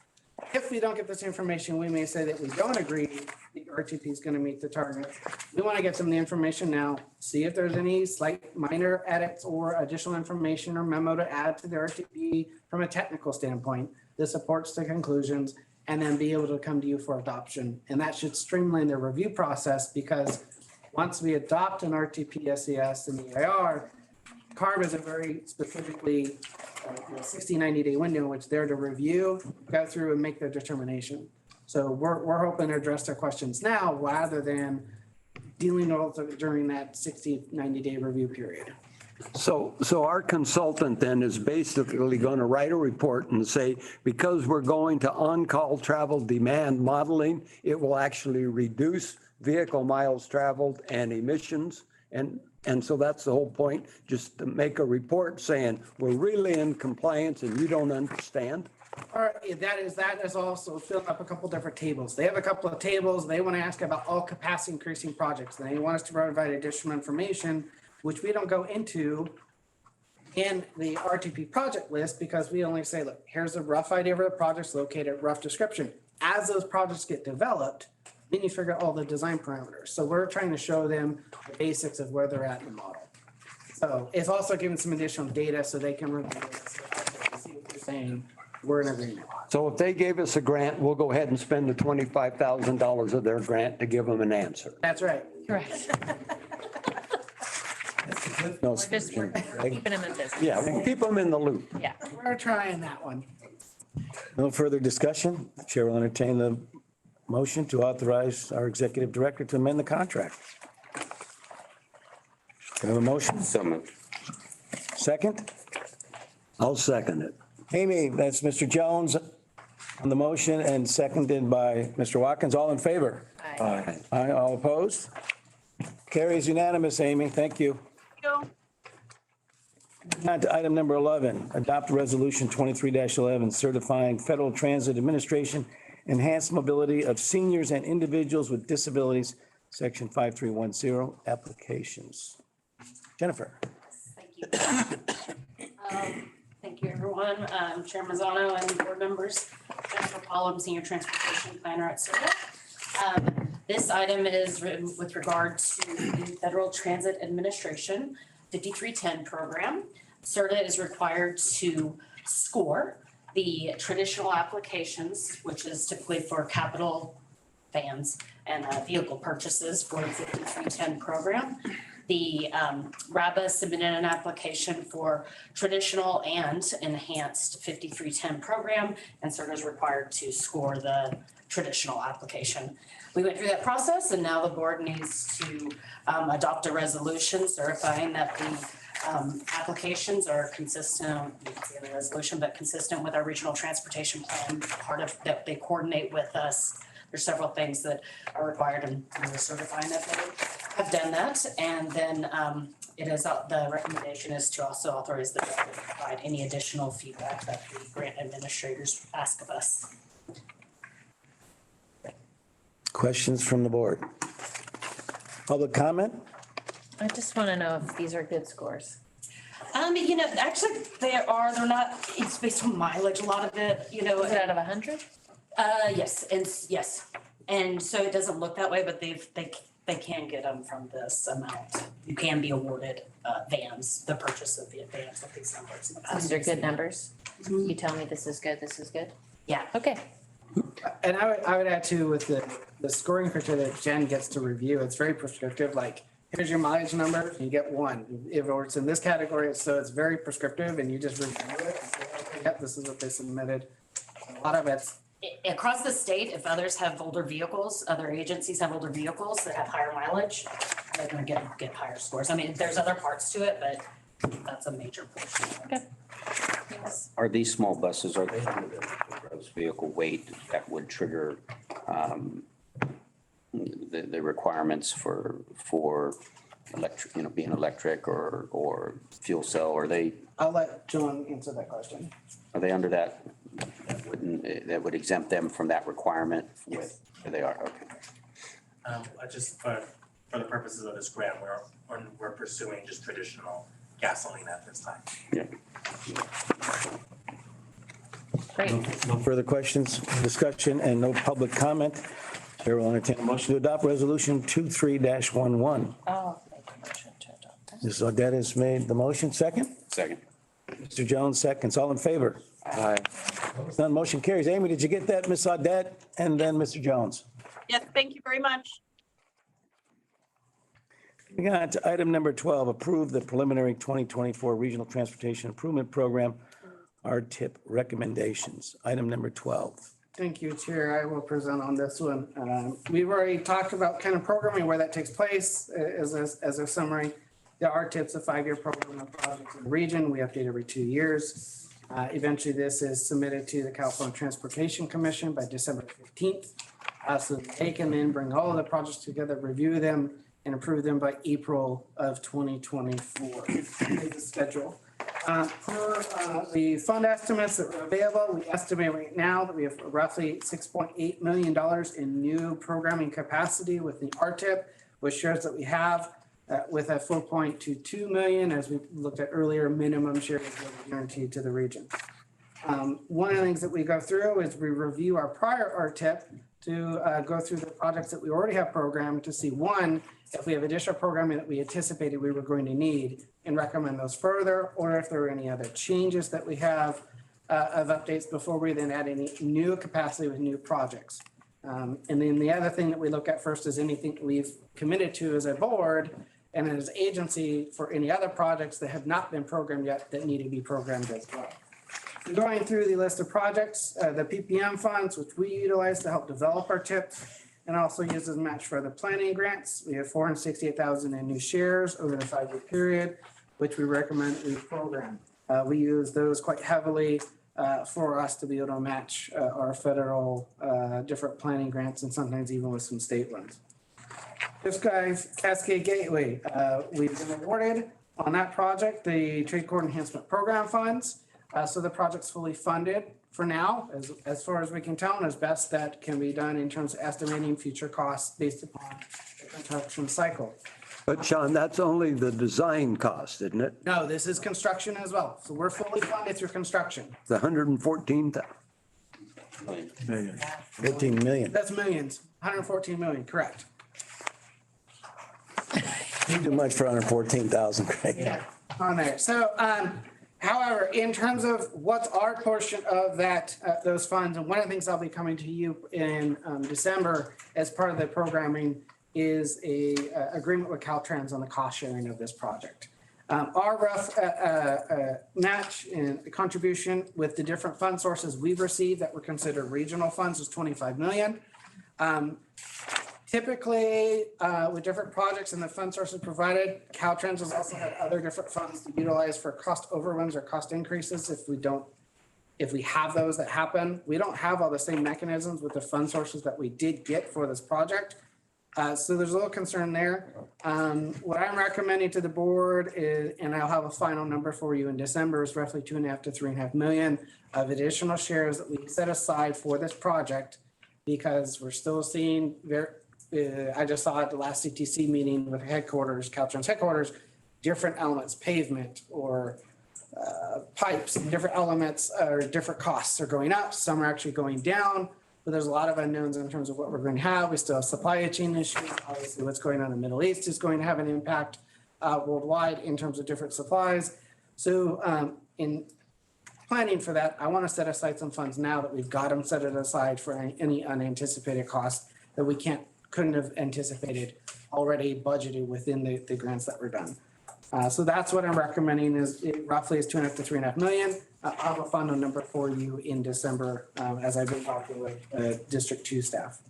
if we don't get this information, we may say that we don't agree the RTP is going to meet the target. We want to get some of the information now, see if there's any slight minor edits or additional information or memo to add to the RTP from a technical standpoint that supports the conclusions, and then be able to come to you for adoption. And that should streamline the review process, because once we adopt an RTP, SES, and EIR, CARB is a very specifically 60, 90-day window in which they're to review, go through, and make their determination. So we're hoping to address their questions now rather than dealing with it during that 60, 90-day review period. So our consultant then is basically going to write a report and say, because we're going to on-call travel demand modeling, it will actually reduce vehicle miles traveled and emissions. And so that's the whole point, just to make a report saying we're really in compliance and you don't understand. All right, that is also filled up a couple different tables. They have a couple of tables. They want to ask about all capacity increasing projects. They want us to provide additional information, which we don't go into in the RTP project list, because we only say, look, here's a rough idea where the project's located, rough description. As those projects get developed, then you figure out all the design parameters. So we're trying to show them the basics of where they're at in the model. So it's also giving some additional data so they can review it, see what they're saying. We're in agreement. So if they gave us a grant, we'll go ahead and spend the $25,000 of their grant to give them an answer. That's right. Correct. No, Just we're keeping them in business. Yeah, we'll keep them in the loop. Yeah. We're trying that one. no further discussion. Chair will entertain the motion to authorize our executive director to amend the contract. Do I have a motion? Second? I'll second it. Amy, that's Mr. Jones on the motion and seconded by Mr. Watkins. All in favor? Aye. Aye, all opposed? Carries unanimous, Amy. Thank you. Thank you. On to item number 11, adopt resolution 23-11, certifying Federal Transit Administration enhanced mobility of seniors and individuals with disabilities, section 5310, applications. Jennifer. Thank you. Thank you, everyone. Chair Mazzano and board members. Jennifer Paul, I'm Senior Transportation Planner at CERTA. This item is written with regard to the Federal Transit Administration 5310 program. CERTA is required to score the traditional applications, which is typically for capital vans and vehicle purchases for the 5310 program. The RABA submitted an application for traditional and enhanced 5310 program, and CERTA is required to score the traditional application. We went through that process, and now the board needs to adopt a resolution certifying that the applications are consistent, you can see in the resolution, but consistent with our regional transportation plan, part of that they coordinate with us. There's several things that are required, and we're certifying that have done that, and then it is, the recommendation is to also authorize the director to provide any additional feedback that the grant administrators ask of us. Questions from the board? Public comment? I just want to know if these are good scores. Actually, they're not, it's based on mileage, a lot of it, Is it out of 100? Yes, and yes. And so it doesn't look that way, but they can get them from this amount. You can be awarded vans, the purchase of the vans with these numbers. These are good numbers. You tell me this is good, this is good? Yeah. Okay. And I would add too, with the scoring criteria that Jen gets to review, it's very prescriptive, like, here's your mileage number, you get 1. If it's in this category, so it's very prescriptive and you just review it and say, okay, yep, this is what they submitted. A lot of it's, Across the state, if others have older vehicles, other agencies have older vehicles that have higher mileage, they're gonna get higher scores. I mean, there's other parts to it, but that's a major portion of it. Thanks. Are these small buses, are they under the gross vehicle weight that would trigger the requirements for electric, being electric or fuel cell? Are they I'll let John answer that question. under that? That would exempt them from that requirement with, they are, okay. Just for the purposes of this grant, we're pursuing just traditional gasoline at this time. Yeah. Great. No further questions, discussion, and no public comment. Chair will entertain a motion to adopt resolution 23-11. I'll make a motion to adopt that. Mrs. Audette has made the motion. Second? Second. Mr. Jones seconds. All in favor? Aye. None motion carries. Amy, did you get that, Ms. Audette? And then Mr. Jones? Yes, thank you very much. We got to item number 12, approve the preliminary 2024 Regional Transportation Improvement Program, RTIP recommendations. Item number 12. Thank you, Chair. I will present on this one. We've already talked about kind of programming, where that takes place as a summary. The RTIP's a 5-year program of projects in the region. We update every 2 years. Eventually, this is submitted to the California Transportation Commission by December 15th. So they can then bring all of the projects together, review them, and approve them by April of 2024. Is the schedule. For the fund estimates that are available, we estimate right now that we have roughly $6.8 million in new programming capacity with the RTIP, which shows that we have with a $4.22 million, as we looked at earlier, minimum shares guaranteed to the region. One of the things that we go through is we review our prior RTIP to go through the projects that we already have programmed to see, one, if we have additional programming that we anticipated we were going to need and recommend those further, or if there are any other changes that we have of updates before we then add any new capacity with new projects. And then the other thing that we look at first is anything we've committed to as a board and as agency for any other projects that have not been programmed yet that need to be programmed as well. Going through the list of projects, the PPM funds, which we utilize to help develop our TIP and also use as match for other planning grants. We have 468,000 in new shares over the 5-year period, which we recommend we program. We use those quite heavily for us to be able to match our federal different planning grants and sometimes even with some state ones. This guy's Cascade Gateway, we've been awarded on that project the Trade Court Enhancement Program funds. So the project's fully funded for now, as far as we can tell, and as best that can be done in terms of estimating future costs based upon the construction cycle. But Sean, that's only the design cost, isn't it? No, this is construction as well. So we're fully funded through construction. The 114,000. Million. 15 million. That's millions, 114 million, correct. Too much for 114,000, Craig. Yeah, on there. So, however, in terms of what's our portion of that, those funds, and one of the things I'll be coming to you in December as part of the programming is a agreement with Caltrans on the cost sharing of this project. Our rough match and contribution with the different fund sources we've received that were considered regional funds is 25 million. Typically, with different projects and the fund sources provided, Caltrans has also had other different funds to utilize for cost overruns or cost increases if we have those that happen. We don't have all the same mechanisms with the fund sources that we did get for this project. So there's a little concern there. What I'm recommending to the board is, and I'll have a final number for you in December, is roughly 2.5 to 3.5 million of additional shares that we set aside for this project, because we're still seeing I just saw at the last CTC meeting with headquarters, Caltrans headquarters, different elements, pavement or pipes, and different elements or different costs are going up. Some are actually going down, but there's a lot of unknowns in terms of what we're going to have. We still have supply chain issues. Obviously, what's going on in the Middle East is going to have an impact worldwide in terms of different supplies. So in planning for that, I want to set aside some funds now that we've got them set it aside for any unanticipated costs that we couldn't have anticipated already budgeted within the grants that were done. So that's what I'm recommending is roughly is 2.5 to 3.5 million. I'll have a final number for you in December as I've been talking with District 2 staff.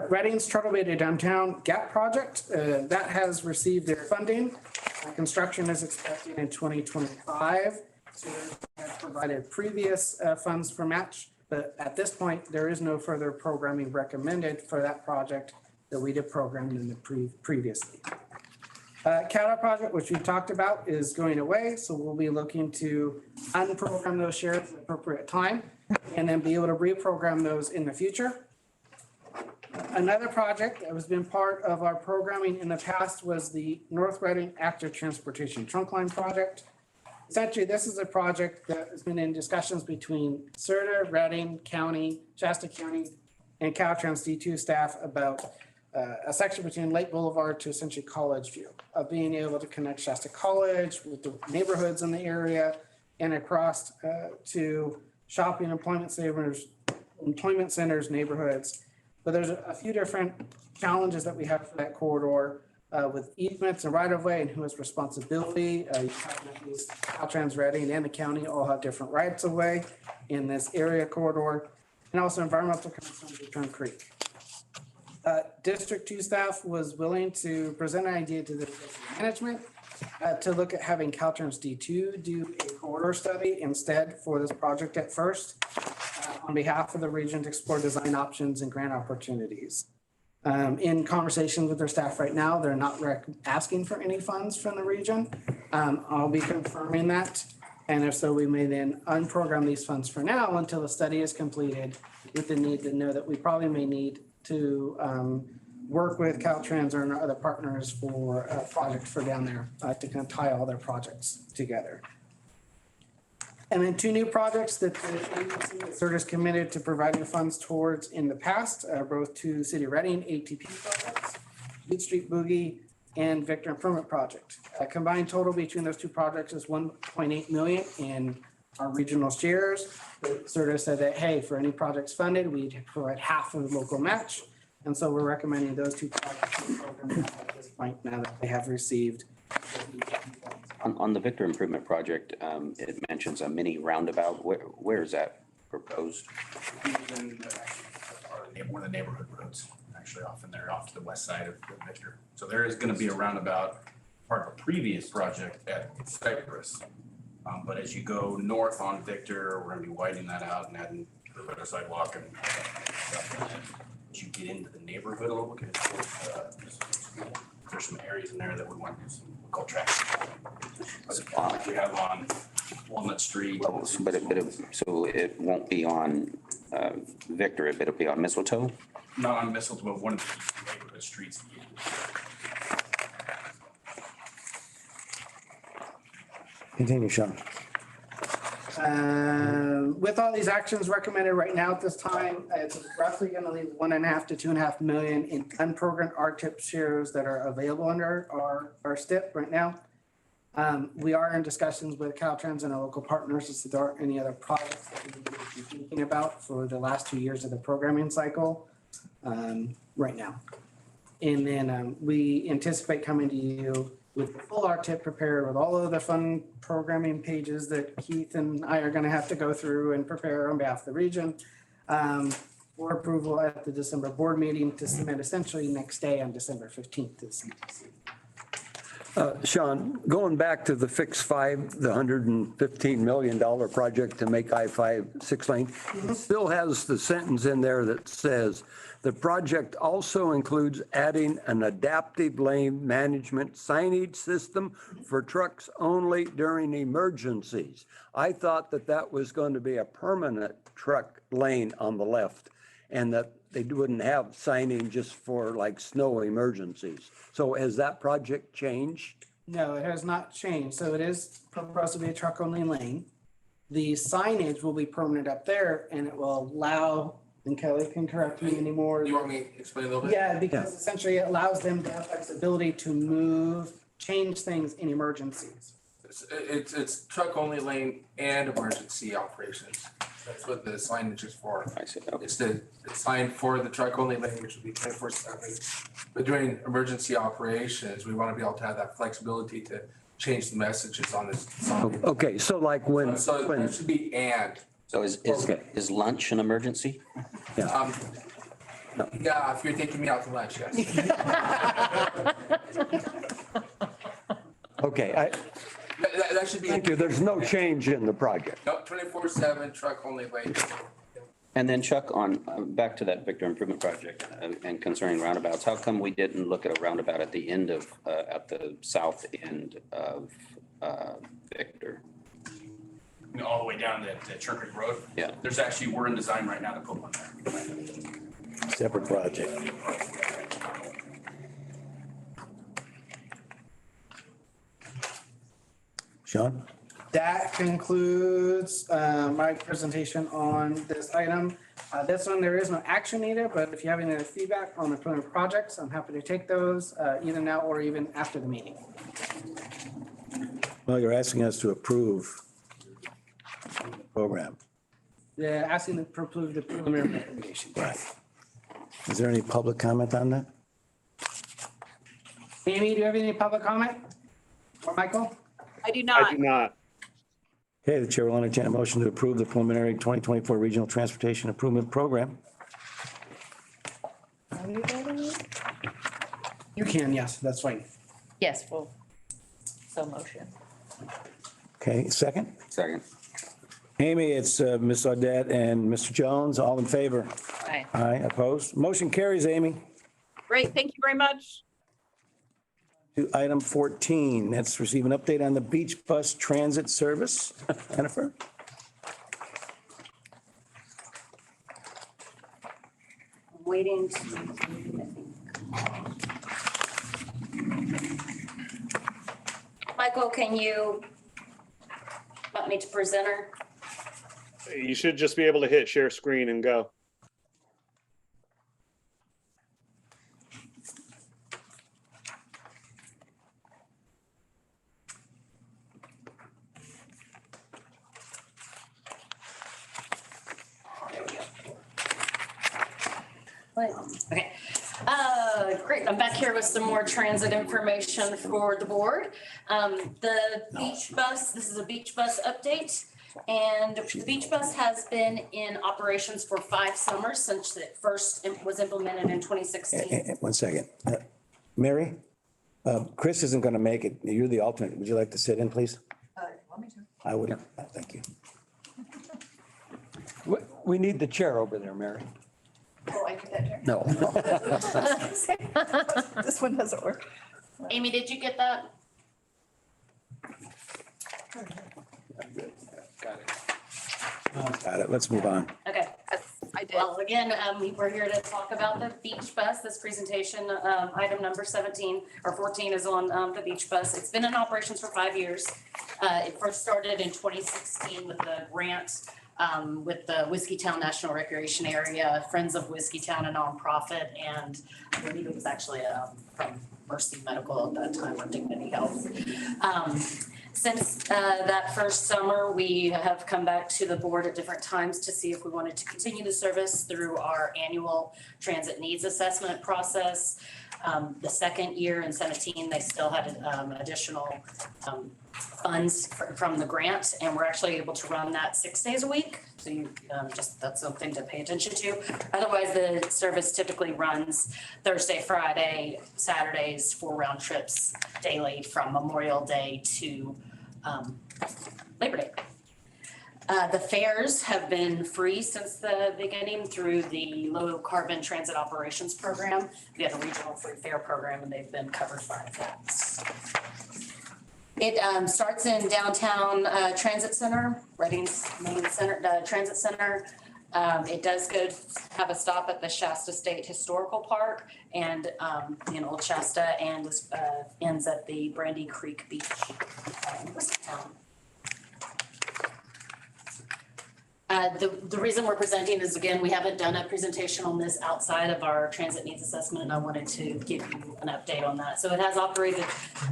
Reading's Turtle Bay to Downtown Gap Project, that has received their funding. Construction is expected in 2025. So they have provided previous funds for match, but at this point, there is no further programming recommended for that project that we did program in the previously. CATA project, which we talked about, is going away, so we'll be looking to unprogram those shares at the appropriate time and then be able to reprogram those in the future. Another project that has been part of our programming in the past was the North Reading Active Transportation Trunk Line Project. Essentially, this is a project that has been in discussions between SRTA, Reading County, Shasta County, and Caltrans D2 staff about a section between Lake Boulevard to essentially College View, of being able to connect Shasta College with the neighborhoods in the area and across to shopping, employment centers, neighborhoods. But there's a few different challenges that we have for that corridor with easements and right of way and who has responsibility. You have Caltrans, Reading, and the county all have different rights of way in this area corridor, and also environmental concerns with Turn Creek. District 2 staff was willing to present an idea to the management to look at having Caltrans D2 do a corridor study instead for this project at first on behalf of the region to explore design options and grant opportunities. In conversation with their staff right now, they're not asking for any funds from the region. I'll be confirming that. And if so, we may then unprogram these funds for now until the study is completed, with the need to know that we probably may need to work with Caltrans or other partners for a project for down there to kind of tie all their projects together. And then 2 new projects that the agency CERTA is committed to providing funds towards in the past, both to City of Reading ATP projects, Beat Street Boogie, and Victor Improvement Project. Combined total between those 2 projects is 1.8 million in our regional shares. CERTA said that, hey, for any projects funded, we'd provide half of the local match. And so we're recommending those 2 projects at this point now that they have received. On the Victor Improvement Project, it mentions a mini roundabout. Where is that proposed? One of the neighborhood roads, actually often they're off to the west side of Victor. So there is going to be a roundabout, part of a previous project at Cypress. But as you go north on Victor, we're going to be widening that out and adding a better sidewalk and as you get into the neighborhood a little bit, there's some areas in there that we want to do some, we call traffic. Like we have on Walnut Street. So it won't be on Victor, it'll be on Mistletoe? Not on Mistletoe, but one of the neighborhood streets. Continue, Sean. With all these actions recommended right now at this time, it's roughly going to leave 1.5 to 2.5 million in unprogrammed RTIP shares that are available under our STIP right now. We are in discussions with Caltrans and our local partners as to there aren't any other projects that we need to be thinking about for the last 2 years of the programming cycle right now. And then we anticipate coming to you with the full RTIP prepared with all of the fun programming pages that Keith and I are going to have to go through and prepare on behalf of the region for approval at the December board meeting to submit essentially next day on December 15th to the CTC. Sean, going back to the Fix 5, the $115 million project to make I-5 6-lane, it still has the sentence in there that says, the project also includes adding an adaptive lane management signage system for trucks only during emergencies. I thought that that was going to be a permanent truck lane on the left and that they wouldn't have signing just for like snow emergencies. So has that project changed? No, it has not changed. So it is proposed to be a truck only lane. The signage will be permanent up there and it will allow, and Kelly can correct me anymore. You want me to explain a little bit? Yeah, because essentially it allows them to have flexibility to move, change things in emergencies. It's truck only lane and emergency operations. That's what the signage is for. I see, okay. It's the sign for the truck only lane, which would be 24/7. But during emergency operations, we want to be able to have that flexibility to change the messages on this sign. Okay, so like when, So it should be and. So is lunch an emergency? Yeah, if you're taking me out to lunch, yes. okay, That should be. thank you. There's no change in the project. No, 24/7 truck only lane. And then Chuck, on, back to that Victor Improvement Project and concerning roundabouts, how come we didn't look at a roundabout at the end of, at the south end of Victor? You know, all the way down to Church Road. Yeah. There's actually, we're in design right now to put one there. Separate project. Sean? That concludes my presentation on this item. This one, there is no action needed, but if you have any feedback on the current projects, I'm happy to take those either now or even after the meeting. Well, you're asking us to approve the program. Yeah, asking to approve the preliminary recommendation. Right. Is there any public comment on that? Amy, do you have any public comment? Or Michael? I do I not. do not. Okay, the chair will entertain a motion to approve the preliminary 2024 Regional Transportation Improvement Program. You can, yes, that's fine. Yes, well, so motion. Okay, second? Second. Amy, it's Ms. Audette and Mr. Jones, all in favor? Aye. Aye, opposed? Motion carries, Amy. Great, thank you very much. To item 14, that's receive an update on the beach bus transit service. Jennifer? Waiting to. Michael, can you want me to present her? You should just be able to hit share screen and go. Okay. Great. I'm back here with some more transit information for the board. The beach bus, this is a beach bus update. And the beach bus has been in operations for 5 summers since it first was implemented in 2016. One second. Mary, Chris isn't going to make it. You're the alternate. Would you like to sit in, please? Want me to? I would. Thank you. We need the chair over there, Mary. Oh, I did that, Jerry. No. This one doesn't work. Amy, did you get that? Got it. Let's move on. Okay. I did. Well, again, we're here to talk about the beach bus. This presentation, item number 17 or 14 is on the beach bus. It's been in operations for 5 years. It first started in 2016 with a grant with the Whiskeytown National Recreation Area, Friends of Whiskeytown, a nonprofit, and I believe it was actually from Mercy Medical at that time, or Dignity Health. Since that first summer, we have come back to the board at different times to see if we wanted to continue the service through our annual transit needs assessment process. The second year in 17, they still had additional funds from the grant, and we're actually able to run that 6 days a week. So you, just, that's something to pay attention to. Otherwise, the service typically runs Thursday, Friday, Saturdays, 4 round trips daily from Memorial Day to Labor Day. The fares have been free since the beginning through the Low Carbon Transit Operations Program. We have a regional free fare program, and they've been covered by that. It starts in downtown Transit Center, Reading's main center, Transit Center. It does go have a stop at the Shasta State Historical Park and in Old Shasta, and ends at the Brandy Creek Beach in Town. The reason we're presenting is, again, we haven't done a presentation on this outside of our transit needs assessment, and I wanted to give you an update on that. So it has operated,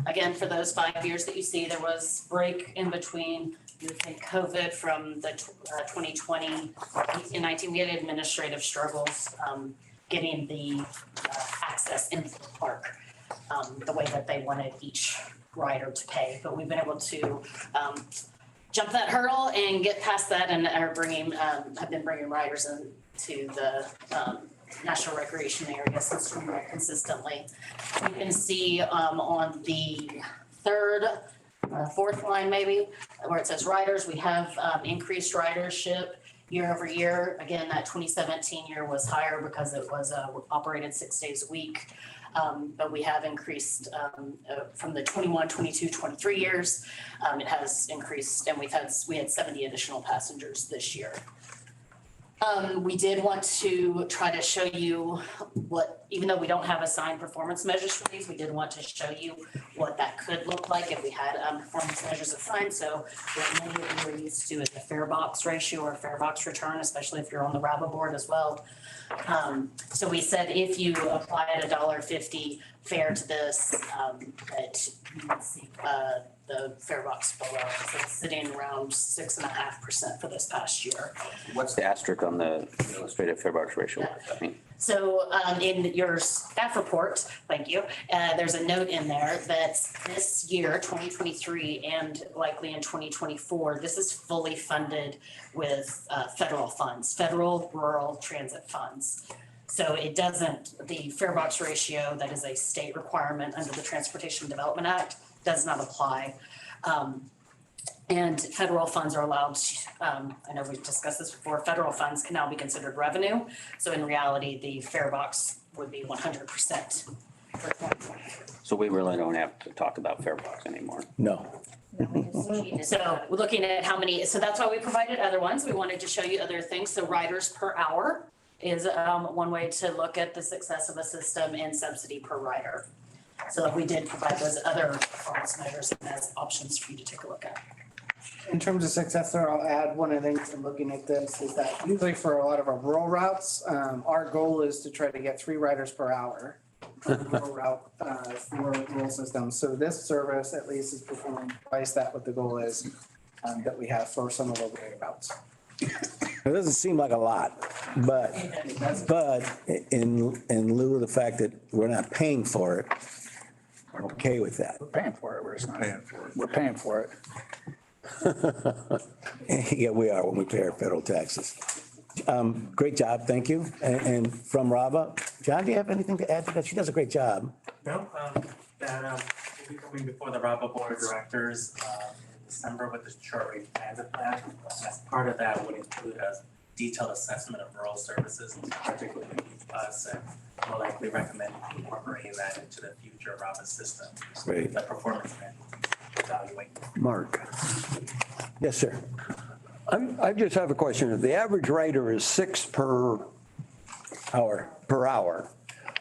again, for those 5 years that you see. There was break in between, you would think, COVID from the 2020, 18-19. We had administrative struggles getting the access into the park the way that they wanted each rider to pay. But we've been able to jump that hurdle and get past that, and are bringing, have been bringing riders into the National Recreation Area system consistently. You can see on the fourth line maybe, where it says riders, we have increased ridership year over year. Again, that 2017 year was higher because it was operated 6 days a week. But we have increased from the 21, 22, 23 years. It has increased, and we had 70 additional passengers this year. We did want to try to show you what, even though we don't have assigned performance measures for these, we did want to show you what that could look like if we had performance measures assigned. So what many of you are used to is the fare box ratio or fare box return, especially if you're on the RABA board as well. So we said if you apply at $1.50 fare to this, that you would see the fare box below. So it's sitting around 6.5% for this past year. What's the asterisk on the illustrative fare box ratio? What does that mean? So in your staff report, thank you, there's a note in there that this year, 2023, and likely in 2024, this is fully funded with federal funds, federal rural transit funds. So it doesn't, the fare box ratio, that is a state requirement under the Transportation Development Act, does not apply. And federal funds are allowed, I know we've discussed this before, federal funds can now be considered revenue. So in reality, the fare box would be 100%. So we really don't have to talk about fare box anymore. No. So we're looking at how many, so that's why we provided other ones. We wanted to show you other things. So riders per hour is one way to look at the success of a system, and subsidy per rider. So we did provide those other performance measures as options for you to take a look at. In terms of success there, I'll add one of the things in looking at this is that usually for a lot of our rural routes, our goal is to try to get 3 riders per hour on a rural route for rural systems. So this service at least is performing twice that what the goal is that we have for some of the rural routes. It doesn't seem like a lot, but in lieu of the fact that we're not paying for it, we're okay with that. We're paying for it. We're just not paying for it. We're paying for it. Yeah, we are when we pay our federal taxes. Great job, thank you. And from Raba, John, do you have anything to add to that? She does a great job. No, that we'll be coming before the RABA Board of Directors in December with the short-range transit plan. As part of that would include a detailed assessment of rural services, particularly us, and we'll likely recommend incorporating that into the future RABA system. Great. The performance plan evaluate. Mark. Yes, sir. I just have a question. The average rider is 6 per hour.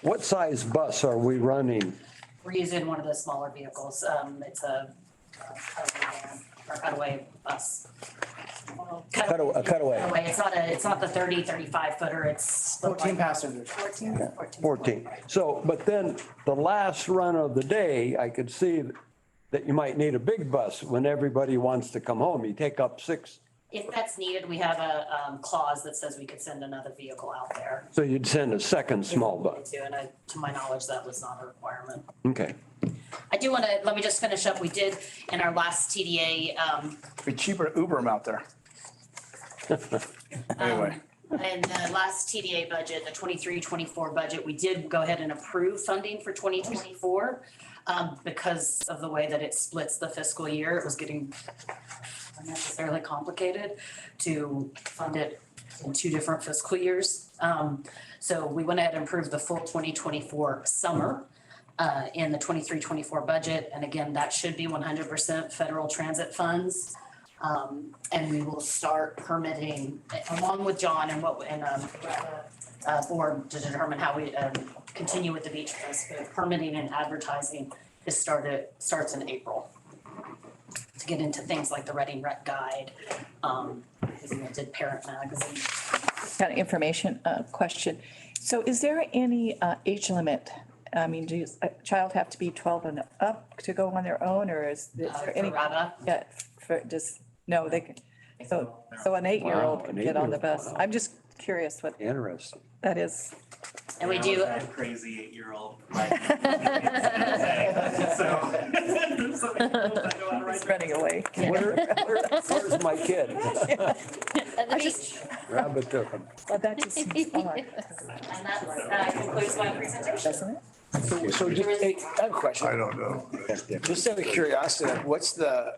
What size bus are we running? We're using one of the smaller vehicles. It's a cutaway bus. A cutaway. It's not the 30, 35 footer. It's 14 passengers. 14. So, but then the last run of the day, I could see that you might need a big bus when everybody wants to come home. You take up 6. If that's needed, we have a clause that says we could send another vehicle out there. So you'd send a second small bus. And to my knowledge, that was not a requirement. Okay. I do want to, let me just finish up. We did in our last TDA, Be cheaper to Uber them out there. Anyway, in the last TDA budget, the 23-24 budget, we did go ahead and approve funding for 2024. Because of the way that it splits the fiscal year, it was getting unnecessarily complicated to fund it in 2 different fiscal years. So we went ahead and approved the full 2024 summer in the 23-24 budget. And again, that should be 100% federal transit funds. And we will start permitting along with John and board to determine how we continue with the beach bus. But permitting and advertising starts in April to get into things like the Reading Rec Guide, because we did Parent Magazine. Kind of information question. So is there any age limit? I mean, does a child have to be 12 and up to go on their own, or is there any? For RABA? Yeah, for just, no, they can, so an 8-year-old Wow, can an get on the 8-year-old, bus. wow. I'm just curious what Interesting. that is. And we do. That crazy 8-year-old. He's running away. Where's my kid? At the beach. Rabbit took him. Well, that just seems odd, And that concludes my presentation. doesn't it? so just, hey, I have a question. don't know. Just out of curiosity, what's the,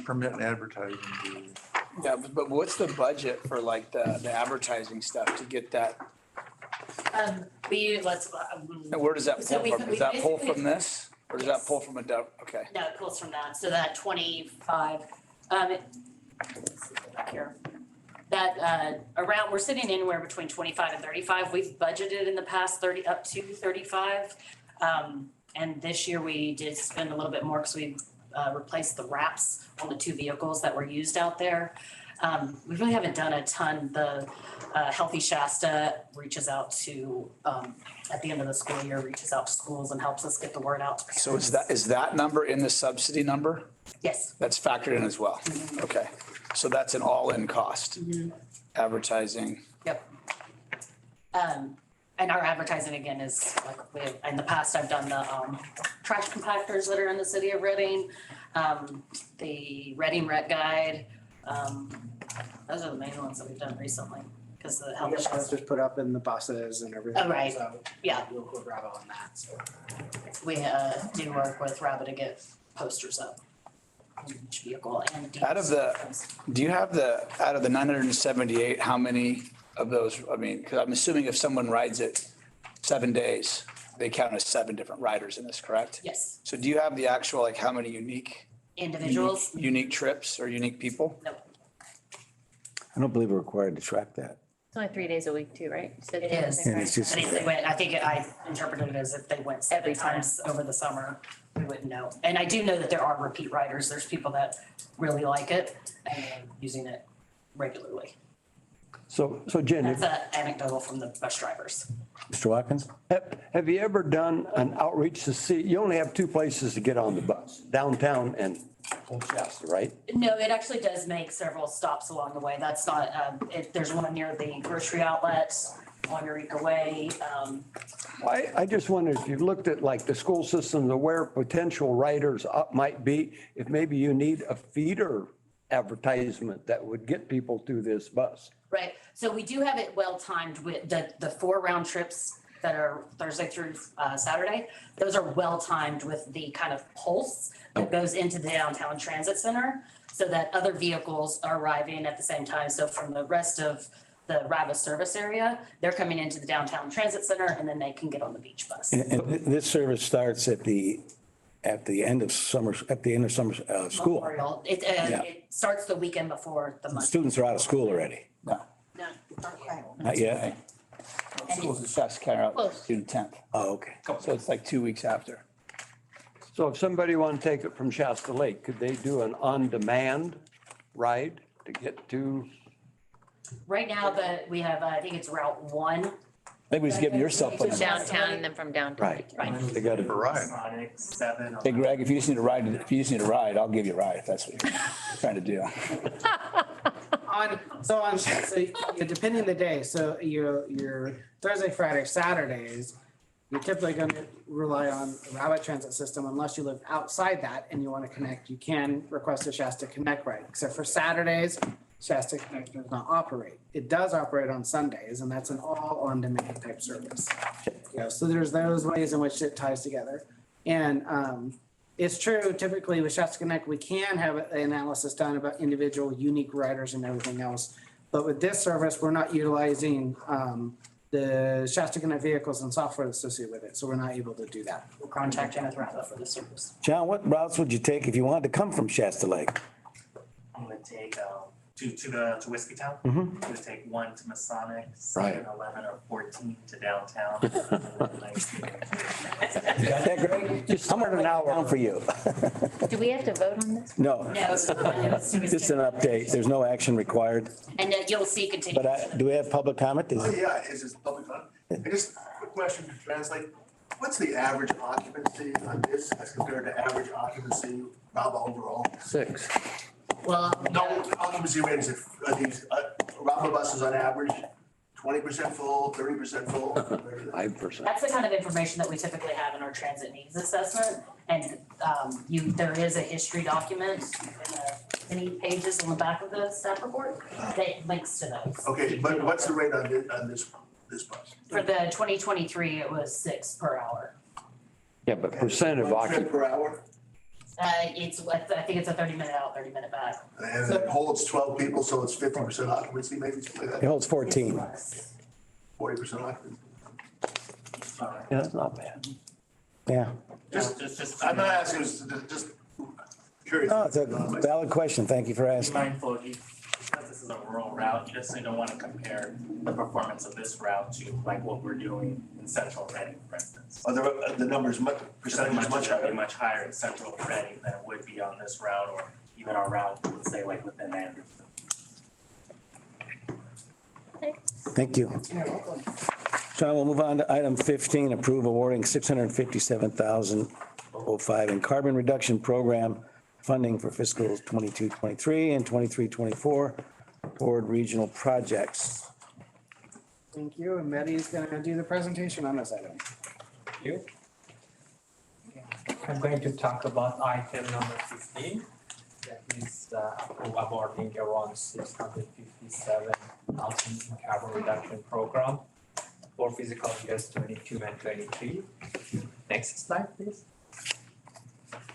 Permit and advertising. yeah, but what's the budget for like the advertising stuff to get that? And Where does that So pull we- from? we Does that pull basically- from this? Or does that pull from a, okay. No, it pulls from that, so that 25, let's see, back here. That, around, we're sitting anywhere between 25 and 35, we've budgeted in the past 30, up to 35. And this year we did spend a little bit more because we replaced the wraps on the 2 vehicles that were used out there. We really haven't done a ton. The Healthy Shasta reaches out to, at the end of the school year, reaches out to schools and helps us get the word out to parents. So is that number in the subsidy number? Yes. That's factored in as well? Okay, so that's an all-in cost? Advertising? Yep. And our advertising again is like, in the past, I've done the trash compactors that are in the city of Reading, the Reading Rec Guide. Those are the main ones that we've done recently, because the health. Posters put up in the buses and everything. Oh, right. So Yeah, we'll put Bravo on that, so. we do work with Rabbit to get posters up in each vehicle and. Out of do you have out of the 978, how many of those, I mean, because I'm assuming if someone rides it 7 days, they count as 7 different riders in this, correct? Yes, So do you have the actual, like, how many unique individuals. unique trips or unique people? Nope. I don't believe we're required to track that. It's only 3 days a week too, right? So It is. And it's just- But if they went, I think I interpreted it as if they went 7 Every time. times over the summer, we wouldn't know. And I do know that there are repeat riders. There's people that really like it and using it regularly. So Jen, That's anecdotal from the bus drivers. Mr. Watkins? have you ever done an outreach to see, you only have 2 places to get on the bus, downtown and Old Shasta, right? No, it actually does make several stops along the way. That's not, there's one near the grocery outlet on Eureka Way. I just wondered if you looked at like the school systems of where potential riders might be, if maybe you need a feeder advertisement that would get people to this bus. Right, so we do have it well timed with the 4 round trips that are Thursday through Saturday. Those are well timed with the kind of pulse that goes into the downtown transit center so that other vehicles are arriving at the same time. So from the rest of the Rabbit service area, they're coming into the downtown transit center and then they can get on the beach bus. And this service starts at the end of summer, school. Memorial. Yeah. It starts the weekend before the month. Students are out of school already. No. No. Not yet? Schools in Shasta County are out June 10th. Oh, okay. So it's like 2 weeks after. So if somebody wanted to take it from Shasta Lake, could they do an on-demand ride to get to? Right now, we have, I think it's Route 1. Maybe just give yourself To one. downtown and then from downtown. Right. They got to. Sonic 7. Hey Greg, if you just need a ride, I'll give you a ride if that's what you're trying to do. So depending on the day, so your Thursday, Friday, Saturdays, you're typically going to rely on a Rabbit Transit system unless you live outside that and you want to connect. You can request a Shasta Connect ride, except for Saturdays, Shasta Connect does not operate. It does operate on Sundays, and that's an all on-demand type service. So there's those ways in which it ties together. And it's true, typically with Shasta Connect, we can have an analysis done about individual unique riders and everything else. But with this service, we're not utilizing the Shasta Connect vehicles and software associated with it, so we're not able to do that. We'll contact Jennifer Rattler for the service. John, what routes would you take if you wanted to come from Shasta Lake? I'm gonna take to Whiskeytown. Mhm. I'm gonna take 1 to Masonic, Right. 7, 11, or 14 to downtown. Is that great? I'm an hour down for you. Do we have to vote on this? No, No, just an update. There's no action required. and you'll see But continuation. do we have public comment? Oh, yeah, is this public comment? I just, quick question to translate. What's the average occupancy on this as compared to average occupancy, Raba overall? 6. Well, No, occupancy rate is, are these, Raba buses on average 20% full, 30% full? 5%. that's the kind of information that we typically have in our transit needs assessment. And there is a history document, many pages on the back of the staff report that links to those. Okay, but what's the rate on this bus? For the 2023, it was 6 per hour. Yeah, but percent of One trip occupancy. per hour? I think it's a 30-minute out, 30-minute back. And it holds 12 people, so it's 50% occupancy, maybe something like It that, holds 14. 40% occupancy. Yeah, that's not bad. Yeah. Just I'm not asking, just curious. No, it's a valid question. Thank you for be asking. mindful, because this is a rural route, just so you don't want to compare the performance of this route to like what we're doing in central Reading, for instance. Are the numbers, percentage is much It'll be higher? much higher in central Reading than it would be on this route, or even our route, let's say like within Anderson. Thank you. John, we'll move on to item 15, approve awarding $657,005 in carbon reduction program funding for fiscal 22-23 and 23-24 toward regional projects. Thank you, and Betty's gonna do the presentation on this item. You. I'm going to talk about item number 15. That is awarding around 657,000 in carbon reduction program for fiscal years 22 and 23. Next slide, please.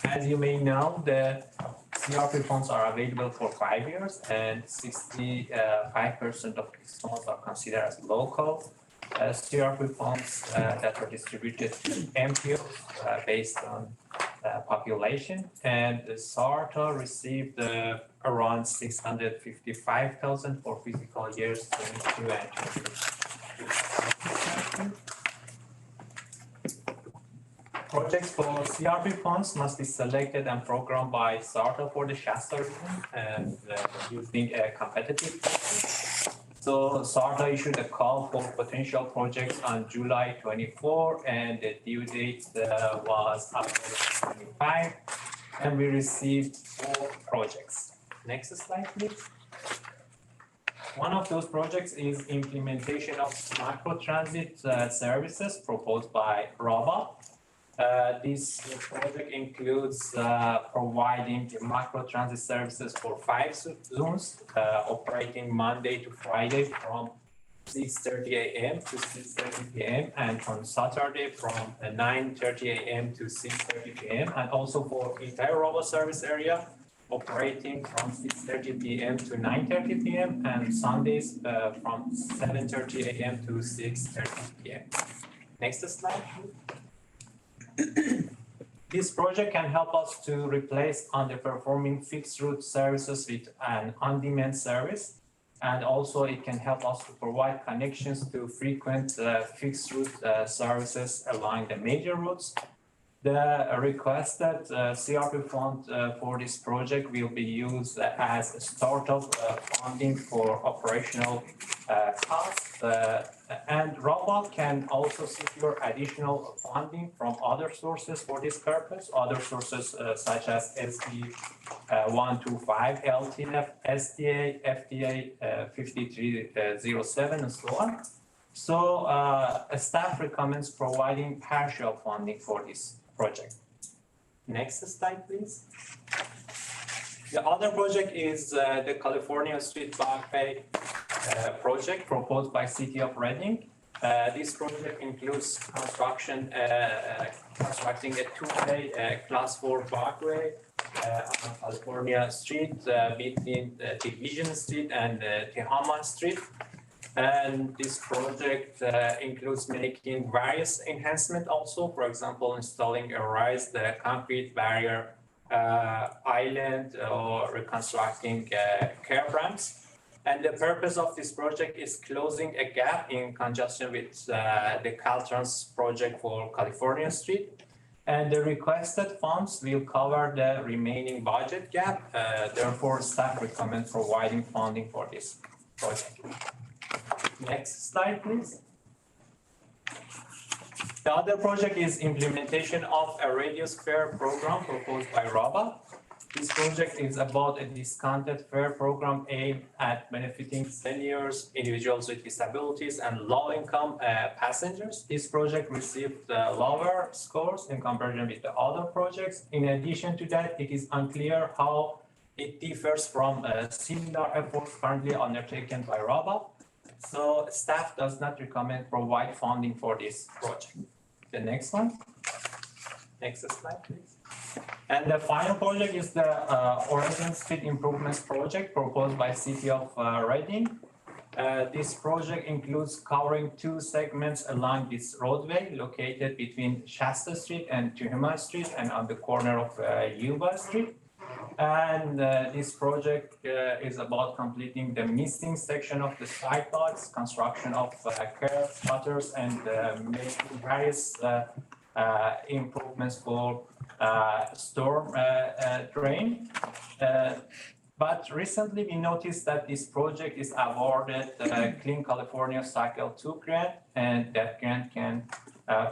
As you may know, the CRP funds are available for 5 years, and 65% of these funds are considered as local CRP funds that are distributed to MPOs based on population. And the SRTA received around 655,000 for fiscal years 22 and 23. Projects for CRP funds must be selected and programmed by SRTA for the Shasta region and using a competitive process. So SRTA issued a call for potential projects on July 24, and the due date was October 25, and we received 4 projects. Next slide, please. One of those projects is implementation of microtransit services proposed by ROBA. This project includes providing microtransit services for 5 zones operating Monday to Friday from 6:30 a.m. to 6:30 p.m. and on Saturday from 9:30 a.m. to 6:30 p.m. and also for entire ROBA service area operating from 6:30 p.m. to 9:30 p.m. and Sundays from 7:30 a.m. to 6:30 p.m. Next slide, please. This project can help us to replace underperforming fixed route services with an on-demand service. And also it can help us to provide connections to frequent fixed route services along the major routes. The requested CRP fund for this project will be used as a startup funding for operational costs. And ROBA can also secure additional funding from other sources for this purpose, other sources such as SB 125, LTF, SDA, FDA 5307, and so on. So staff recommends providing partial funding for this project. Next slide, please. The other project is the California Street Bikeway project proposed by City of Reading. This project includes constructing a two-way class 4 bikeway on California Street between Division Street and Tehama Street. And this project includes making various enhancements also, for example, installing a raised concrete barrier island or reconstructing curb ramps. And the purpose of this project is closing a gap in conjunction with the Caltrans project for California Street. And the requested funds will cover the remaining budget gap. Therefore, staff recommend providing funding for this project. Next slide, please. The other project is implementation of a reduced fare program proposed by RABA. This project is about a discounted fare program aimed at benefiting seniors, individuals with disabilities, and low-income passengers. This project received lower scores in comparison with the other projects. In addition to that, it is unclear how it differs from similar efforts currently undertaken by RABA. So staff does not recommend provide funding for this project. The next one. Next slide, please. And the final project is the Oregon Street Improvements Project proposed by City of Reading. This project includes covering two segments along this roadway located between Shasta Street and Tehama Street and on the corner of Yuba Street. And this project is about completing the missing section of the sidewalks, construction of curb gutters, and making various improvements for storm drain. But recently we noticed that this project is awarded the Clean California Cycle 2 grant, and that grant can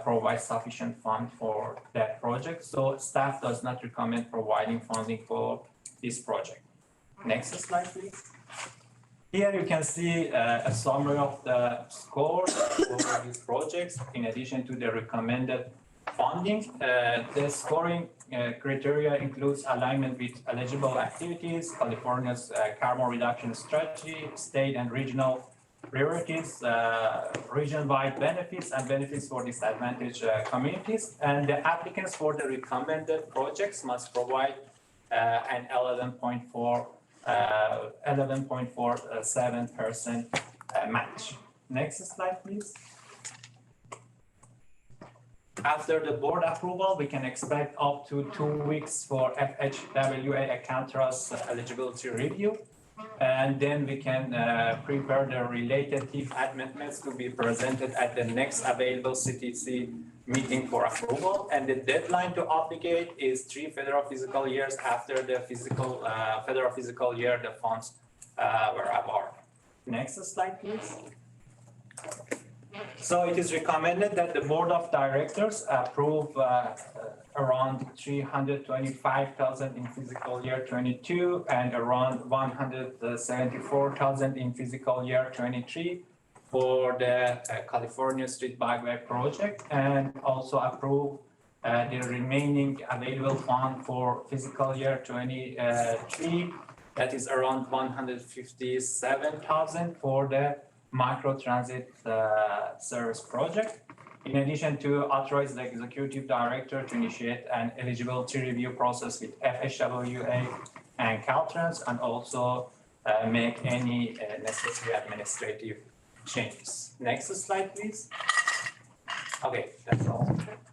provide sufficient fund for that project. So staff does not recommend providing funding for this project. Next slide, please. Here you can see a summary of the scores for these projects in addition to the recommended funding. The scoring criteria includes alignment with eligible activities, California's carbon reduction strategy, state and regional priorities, region-wide benefits, and benefits for disadvantaged communities. And the applicants for the recommended projects must provide an 11.47% match. Next slide, please. After the board approval, we can expect up to 2 weeks for FHWA Caltrans eligibility review. And then we can prepare the related TIP amendments to be presented at the next available CTC meeting for approval. And the deadline to obligate is 3 federal fiscal years after the federal fiscal year the funds were awarded. Next slide, please. So it is recommended that the board of directors approve around 325,000 in fiscal year 22 and around 174,000 in fiscal year 23 for the California Street Bikeway project, and also approve the remaining available fund for fiscal year 23, that is around 157,000 for the micro transit service project. In addition to authorize the executive director to initiate an eligibility review process with FHWA and Caltrans, and also make any necessary administrative changes. Next slide, please. Okay, that's all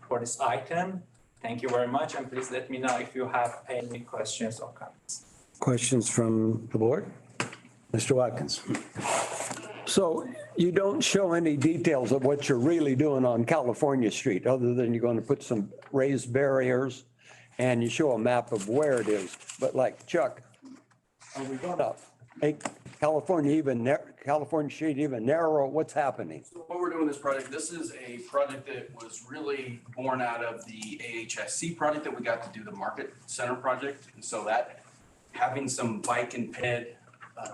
for this item. Thank you very much, and please let me know if you have any questions or comments. Questions from the board? Mr. Watkins. So you don't show any details of what you're really doing on California Street, other than you're going to put some raised barriers and you show a map of where it is. But like Chuck, are we going to make California Street even narrower? What's happening? So what we're doing this project, this is a project that was really born out of the AHSC project that we got to do, the Market Center project. And so that having some bike and ped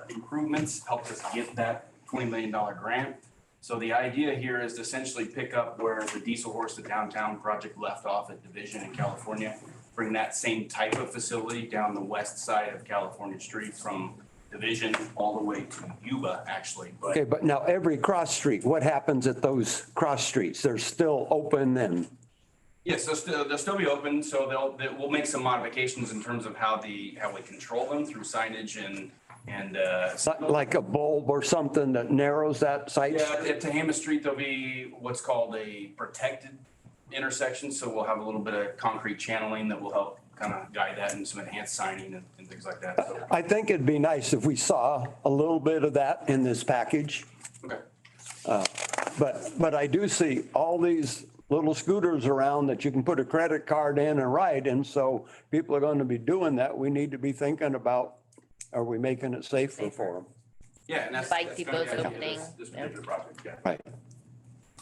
improvements helped us get that $20 million grant. So the idea here is to essentially pick up where the Diesel Horse to Downtown project left off at Division in California. Bring that same type of facility down the west side of California Street from Division all the way to Yuba, actually. But Okay, but now every cross street, what happens at those cross streets? They're still open and, yes, they'll still be open, so we'll make some modifications in terms of how we control them through signage and like a bulb or something that narrows that site? yeah, at Tehama Street, there'll be what's called a protected intersection, so we'll have a little bit of concrete channeling that will help kind of guide that and some enhanced signing and things like that, so. I think it'd be nice if we saw a little bit of that in this package. Okay. But I do see all these little scooters around that you can put a credit card in and ride. And so people are going to be doing that. We need to be thinking about, are we making it safer for them? Yeah, and that's. Bike that's gonna depots be opening, This particular project, yeah. Right.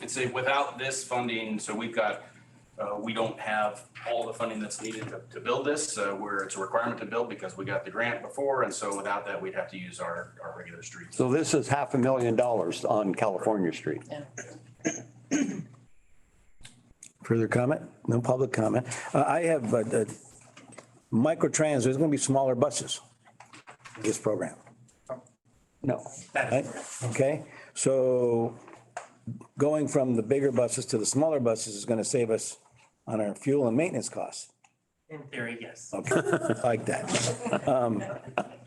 And say without this funding, so we've got, we don't have all the funding that's needed to build this, where it's a requirement to build because we got the grant before. And so without that, we'd have to use our regular streets. So this is $500,000 on California Street. Further comment? No public comment. I have microtrans, there's going to be smaller buses in this program. No. Right? Okay, so going from the bigger buses to the smaller buses is going to save us on our fuel and maintenance costs. In theory, yes. Okay, like that.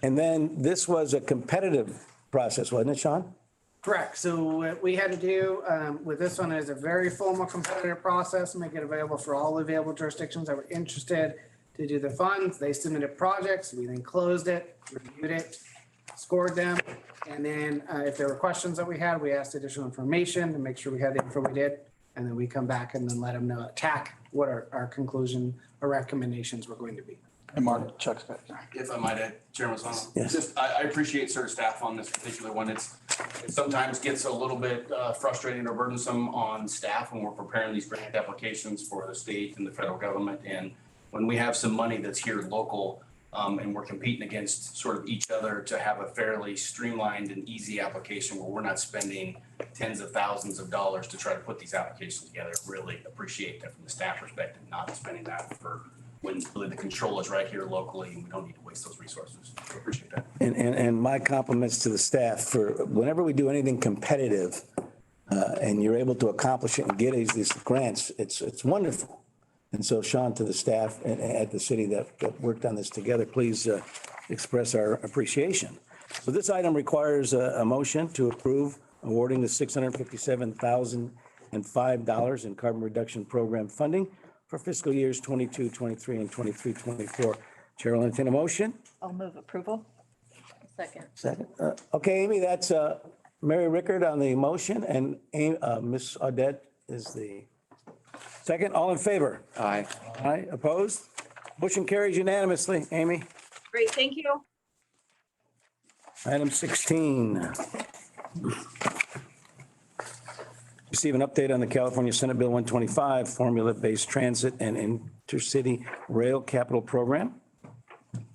And then this was a competitive process, wasn't it, Sean? Correct. So what we had to do with this one is a very formal competitive process, make it available for all available jurisdictions that were interested to do the funds. They submitted projects. We then closed it, reviewed it, scored them. And then if there were questions that we had, we asked additional information to make sure we had the info we did. And then we come back and then let them know, what our conclusion or recommendations were going to be. And Mark, Chuck's back. If I might add, Chairman Lozano. Yes. Just, I appreciate sort of staff on this particular one. It sometimes gets a little bit frustrating or burdensome on staff when we're preparing these grant applications for the state and the federal government. And when we have some money that's here local, and we're competing against sort of each other to have a fairly streamlined and easy application where we're not spending tens of thousands of dollars to try to put these applications together. Really appreciate that from the staff perspective, not spending that for when really the control is right here locally and we don't need to waste those resources. So appreciate that. And my compliments to the staff for whenever we do anything competitive and you're able to accomplish it and get these grants, it's wonderful. And so Sean, to the staff at the city that worked on this together, please express our appreciation. So this item requires a motion to approve awarding the $657,005 in carbon reduction program funding for fiscal years 22, 23, and 23, 24. Chair will entertain a motion. I'll move approval. Second. Second. Okay, Amy, that's Mary Rickard on the motion and Ms. Audette is the second. All in favor? Aye. Aye, opposed? Motion carries unanimously. Amy? Great, thank you. Item 16. Receive an update on the California Senate Bill 125, Formula-Based Transit and Intercity Rail Capital Program.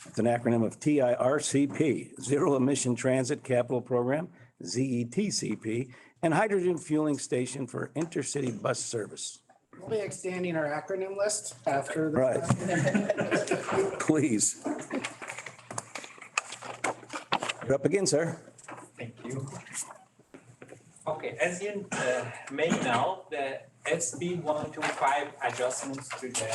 It's an acronym of TIRCP, Zero-Emission Transit Capital Program, ZETCP, and Hydrogen Fueling Station for Intercity Bus Service. We'll be extending our acronym list after the. Right. Please. You're up again, sir. Thank you. Okay, as you may know, the SB 125 adjustments to the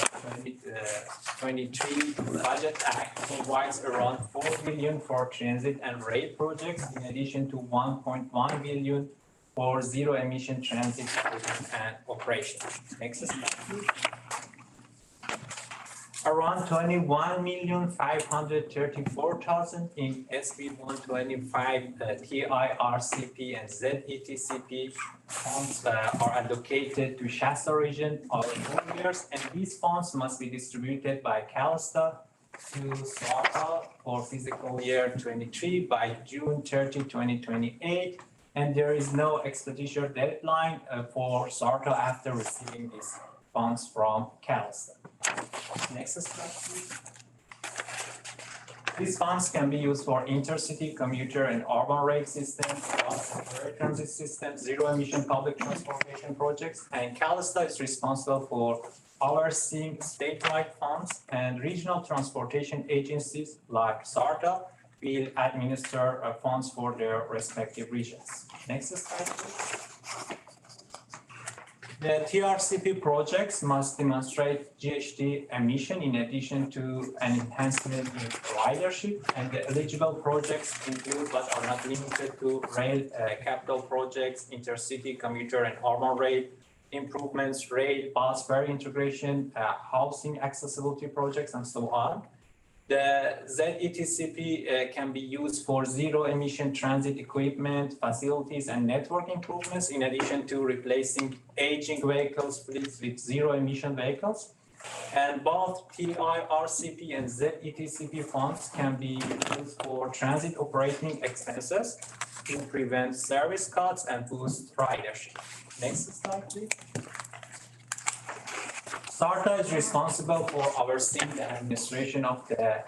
2023 Budget Act provides around 4 billion for transit and rail projects in addition to 1.1 billion for zero-emission transit and operation. Next slide. Around 21,534,000 in SB 125 TIRCP and ZETCP funds are allocated to Shasta region over 4 years, and these funds must be distributed by CalSTA to SRTA for fiscal year 23 by June 30, 2028. And there is no expenditure deadline for SRTA after receiving these funds from CalSTA. Next slide, please. These funds can be used for intercity, commuter, and urban rail systems, rail transit systems, zero-emission public transportation projects, and CalSTA is responsible for overseeing statewide funds, and regional transportation agencies like SRTA will administer funds for their respective regions. Next slide, please. The TIRCP projects must demonstrate GHG emission in addition to an enhancement in ridership, and the eligible projects include but are not limited to rail capital projects, intercity, commuter, and urban rail improvements, rail, bus, ferry integration, housing accessibility projects, and so on. The ZETCP can be used for zero-emission transit equipment, facilities, and network improvements, in addition to replacing aging vehicles fleets with zero-emission vehicles. And both TIRCP and ZETCP funds can be used for transit operating expenses to prevent service cuts and boost ridership. Next slide, please. SRTA is responsible for overseeing the administration of the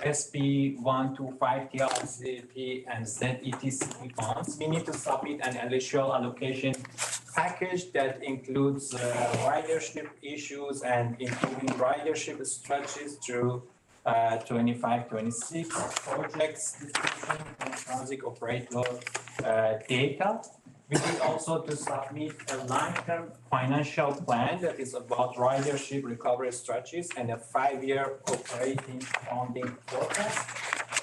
SB 125 TIRCP and ZETCP funds. We need to submit an initial allocation package that includes ridership issues and including ridership strategies through 25-26 projects description and transit operator data. We need also to submit a long-term financial plan that is about ridership recovery strategies and a 5-year operating funding forecast.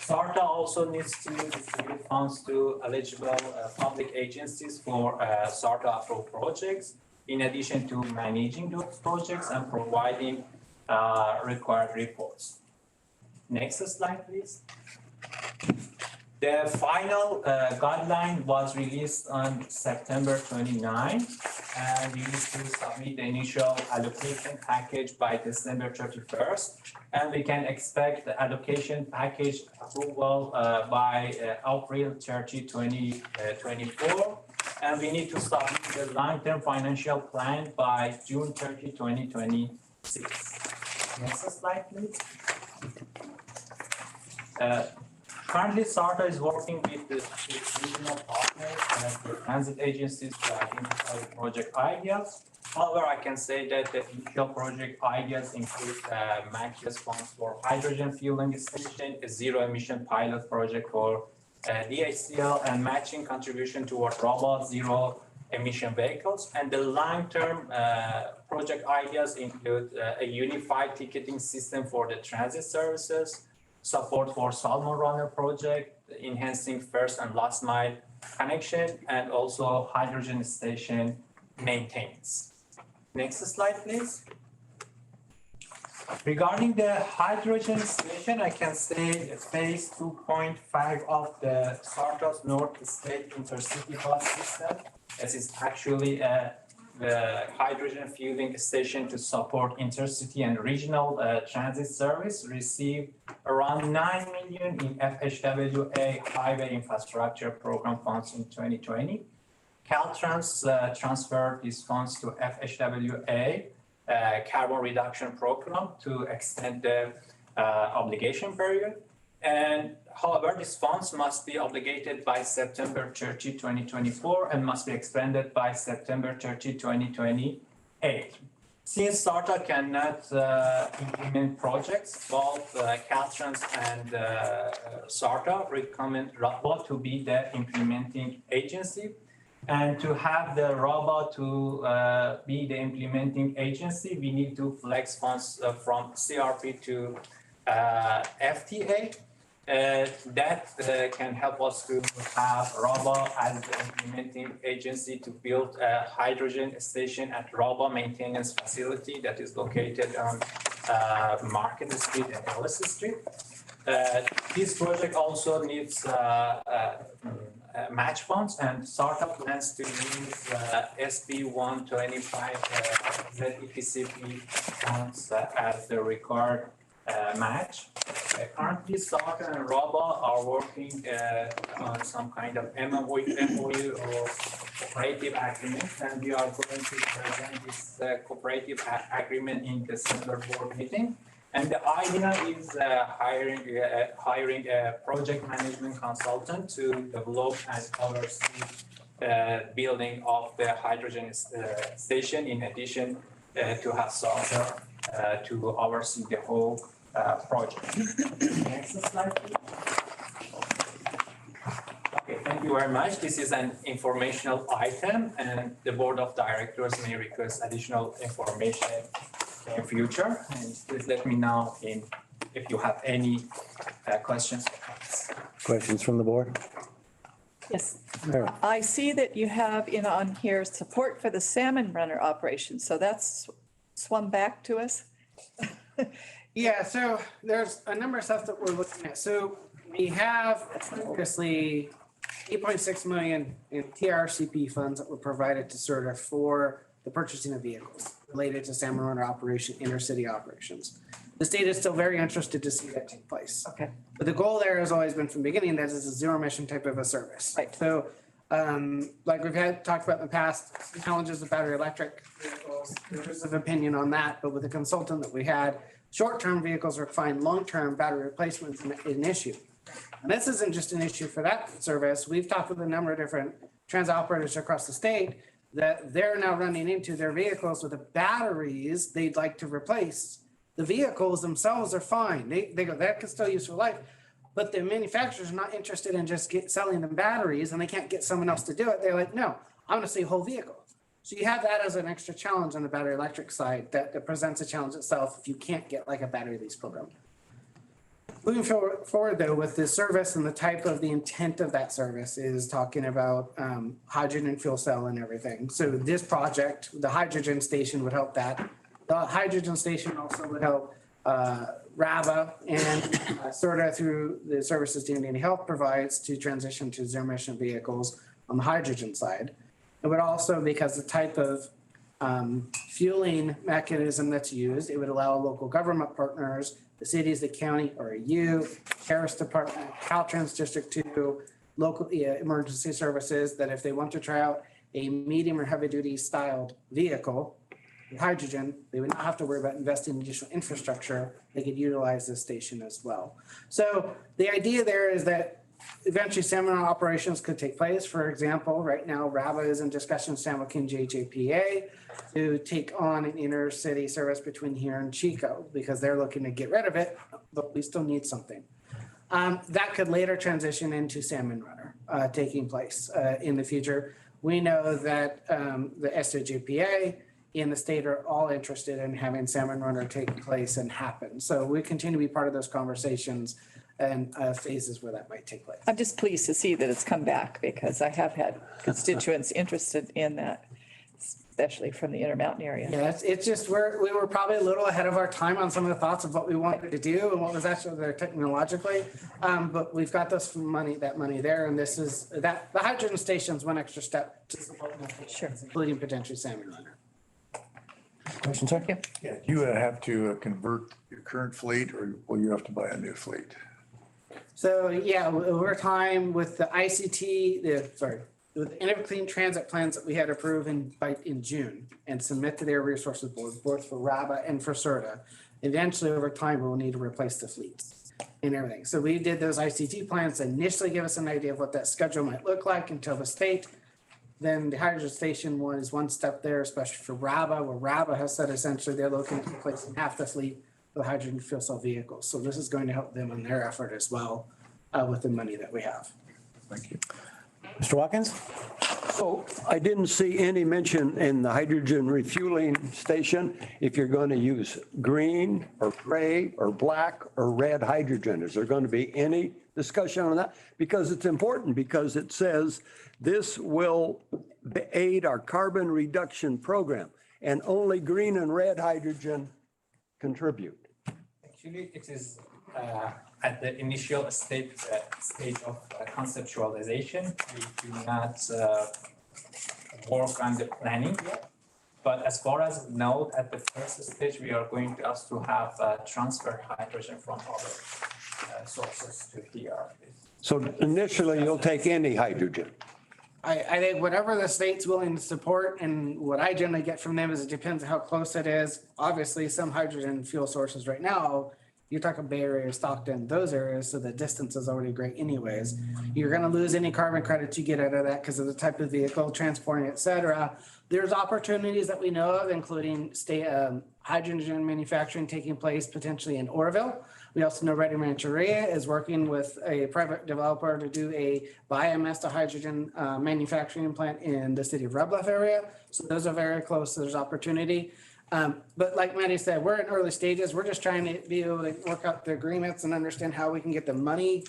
SRTA also needs to distribute funds to eligible public agencies for SRTA approved projects, in addition to managing those projects and providing required reports. Next slide, please. The final guideline was released on September 29, and we need to submit the initial allocation package by December 31st. And we can expect the allocation package approval by April 30, 2024. And we need to submit the long-term financial plan by June 30, 2026. Next slide, please. Currently, SRTA is working with regional partners and the transit agencies to identify project ideas. However, I can say that the initial project ideas include matches funds for hydrogen fueling station, a zero-emission pilot project for DHCL, and matching contribution toward robot zero-emission vehicles. And the long-term project ideas include a unified ticketing system for the transit services, support for Salmon Runner project, enhancing first and last mile connection, and also hydrogen station maintenance. Next slide, please. Regarding the hydrogen station, I can say phase 2.5 of the SRTA's North State Intercity bus system. This is actually the hydrogen fueling station to support intercity and regional transit service, received around 9 million in FHWA highway infrastructure program funds in 2020. Caltrans transferred these funds to FHWA carbon reduction program to extend the obligation period. And however, these funds must be obligated by September 30, 2024 and must be expended by September 30, 2028. Since SRTA cannot implement projects, both Caltrans and SRTA recommend RABA to be the implementing agency. And to have the RABA to be the implementing agency, we need to flex funds from CRP to FTA. That can help us to have RABA as the implementing agency to build a hydrogen station at RABA maintenance facility that is located on Market Street and Ellis Street. This project also needs match funds, and SRTA plans to use SB 125 ZETCP funds as the required match. Currently, SRTA and RABA are working on some kind of MOU or cooperative agreement, and we are going to present this cooperative agreement in December board meeting. And the idea is hiring a project management consultant to develop and oversee building of the hydrogen station in addition to have software to oversee the whole project. Next slide, please. Okay, thank you very much. This is an informational item and the board of directors may request additional information in future. And please let me know if you have any questions or comments. Questions from the board? Yes. Mary? I see that you have on here support for the salmon runner operation. So that's swum back to us. Yeah, so there's a number of stuff that we're looking at. So we have previously 8.6 million in TIRCP funds that were provided to CERTA for the purchasing of vehicles related to salmon runner operation, intercity operations. The state is still very interested to see that take place. Okay. But the goal there has always been from the beginning that it's a zero emission type of a service. Right. So like we've talked about in the past, challenges of battery electric vehicles, difference of opinion on that, but with the consultant that we had, short-term vehicles are fine, long-term battery replacements is an issue. And this isn't just an issue for that service. We've talked with a number of different transit operators across the state that they're now running into their vehicles with the batteries they'd like to replace. The vehicles themselves are fine. They go, that can still use for life. But the manufacturer's not interested in just selling them batteries and they can't get someone else to do it. They're like, no, I want to see a whole vehicle. So you have that as an extra challenge on the battery electric side that presents a challenge itself if you can't get like a battery lease program. Moving forward though, with the service and the type of the intent of that service is talking about hydrogen fuel cell and everything. So this project, the hydrogen station would help that. The hydrogen station also would help RAVA and CERTA through the services DND Health provides to transition to zero emission vehicles on the hydrogen side. It would also, because the type of fueling mechanism that's used, it would allow local government partners, the cities, the county, or you, Sheriff's Department, Caltrans District 2, local emergency services, that if they want to try out a medium or heavy duty styled vehicle, with hydrogen, they would not have to worry about investing in additional infrastructure. They could utilize this station as well. So the idea there is that eventually salmon operations could take place. For example, right now, RAVA is in discussion with San Joaquin JJPA to take on an intercity service between here and Chico because they're looking to get rid of it, but we still need something. That could later transition into salmon runner taking place in the future. We know that the SRTA and the state are all interested in having salmon runner take place and happen. So we continue to be part of those conversations and phases where that might take place. I'm just pleased to see that it's come back because I have had constituents interested in that, especially from the Intermountain area. Yeah, it's just we were probably a little ahead of our time on some of the thoughts of what we wanted to do and what was actually there technologically. But we've got that money there, and this is that the hydrogen station's one extra step to support including potentially salmon runner. Question, sir? Yeah, do you have to convert your current fleet or will you have to buy a new fleet? So yeah, over time with the ICT, with the Innovative Clean Transit plans that we had approved in June and submit to their resources board, both for RABA and for CERTA, eventually over time we'll need to replace the fleets and everything. So we did those ICT plans to initially give us an idea of what that schedule might look like until the state. Then the hydrogen station was one step there, especially for RABA, where RABA has said essentially they're looking at replacing half the fleet with hydrogen fuel cell vehicles. So this is going to help them in their effort as well with the money that we have. Thank you. Mr. Watkins? So I didn't see any mention in the hydrogen refueling station if you're going to use green or gray or black or red hydrogen. Is there going to be any discussion on that? Because it's important, because it says this will aid our carbon reduction program and only green and red hydrogen contribute. Actually, it is at the initial stage of conceptualization. We do not work on the planning yet. But as far as note, at the first stage, we are going to also have transfer hydrogen from other sources to here. So initially, you'll take any hydrogen. I think whatever the state's willing to support, and what I generally get from them is it depends how close it is. Obviously, some hydrogen fuel sources right now, you're talking Bay Area, Stockton, those areas, so the distance is already great anyways. You're gonna lose any carbon credits you get out of that because of the type of vehicle, transporting, et cetera. There's opportunities that we know of, including state hydrogen manufacturing taking place potentially in Oroville. We also know Ready Rancheria is working with a private developer to do a biomass to hydrogen manufacturing plant in the city of Red Bluff area. So those are very close. There's opportunity. But like Maddie said, we're in early stages. We're just trying to be able to work out the agreements and understand how we can get the money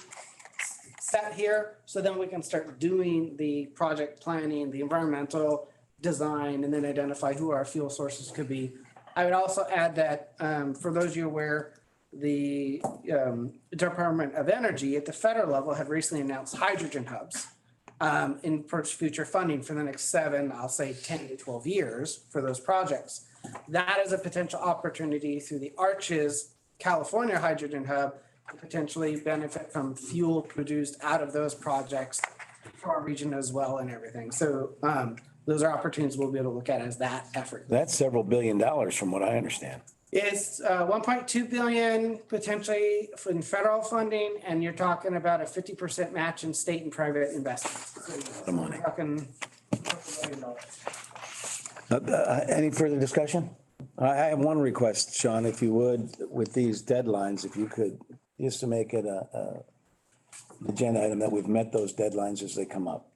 set here. So then we can start doing the project planning, the environmental design, and then identify who our fuel sources could be. I would also add that for those of you aware, the Department of Energy at the federal level had recently announced hydrogen hubs in future funding for the next 7, I'll say 10 to 12 years for those projects. That is a potential opportunity through the Arches California Hydrogen Hub to potentially benefit from fuel produced out of those projects for our region as well and everything. So those are opportunities we'll be able to look at as that effort. That's several $1 billion from what I understand. It's 1.2 billion potentially in federal funding, and you're talking about a 50% match in state and private investments. The money. Talking $2 billion. Any further discussion? I have one request, Sean, if you would, with these deadlines, if you could, just to make it a agenda item that we've met those deadlines as they come up.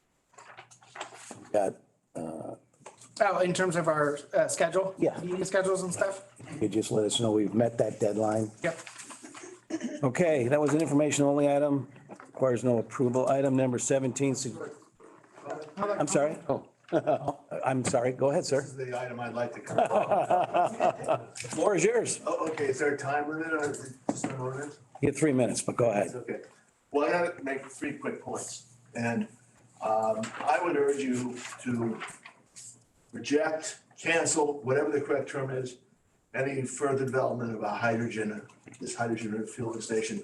Got, Oh, in terms of our schedule? Yeah. Meeting schedules and stuff? you just let us know we've met that deadline. Yep. Okay, that was an information only item, requires no approval. Item number 17. I'm sorry. Oh, I'm sorry. Go ahead, sir. This is the item I'd like to cover. The floor is yours. Oh, okay, is there a time limit or is it just an ordinance? You get 3 minutes, but go ahead. Okay. Well, I gotta make 3 quick points. And I would urge you to reject, cancel, whatever the correct term is, any further development of this hydrogen fueling station.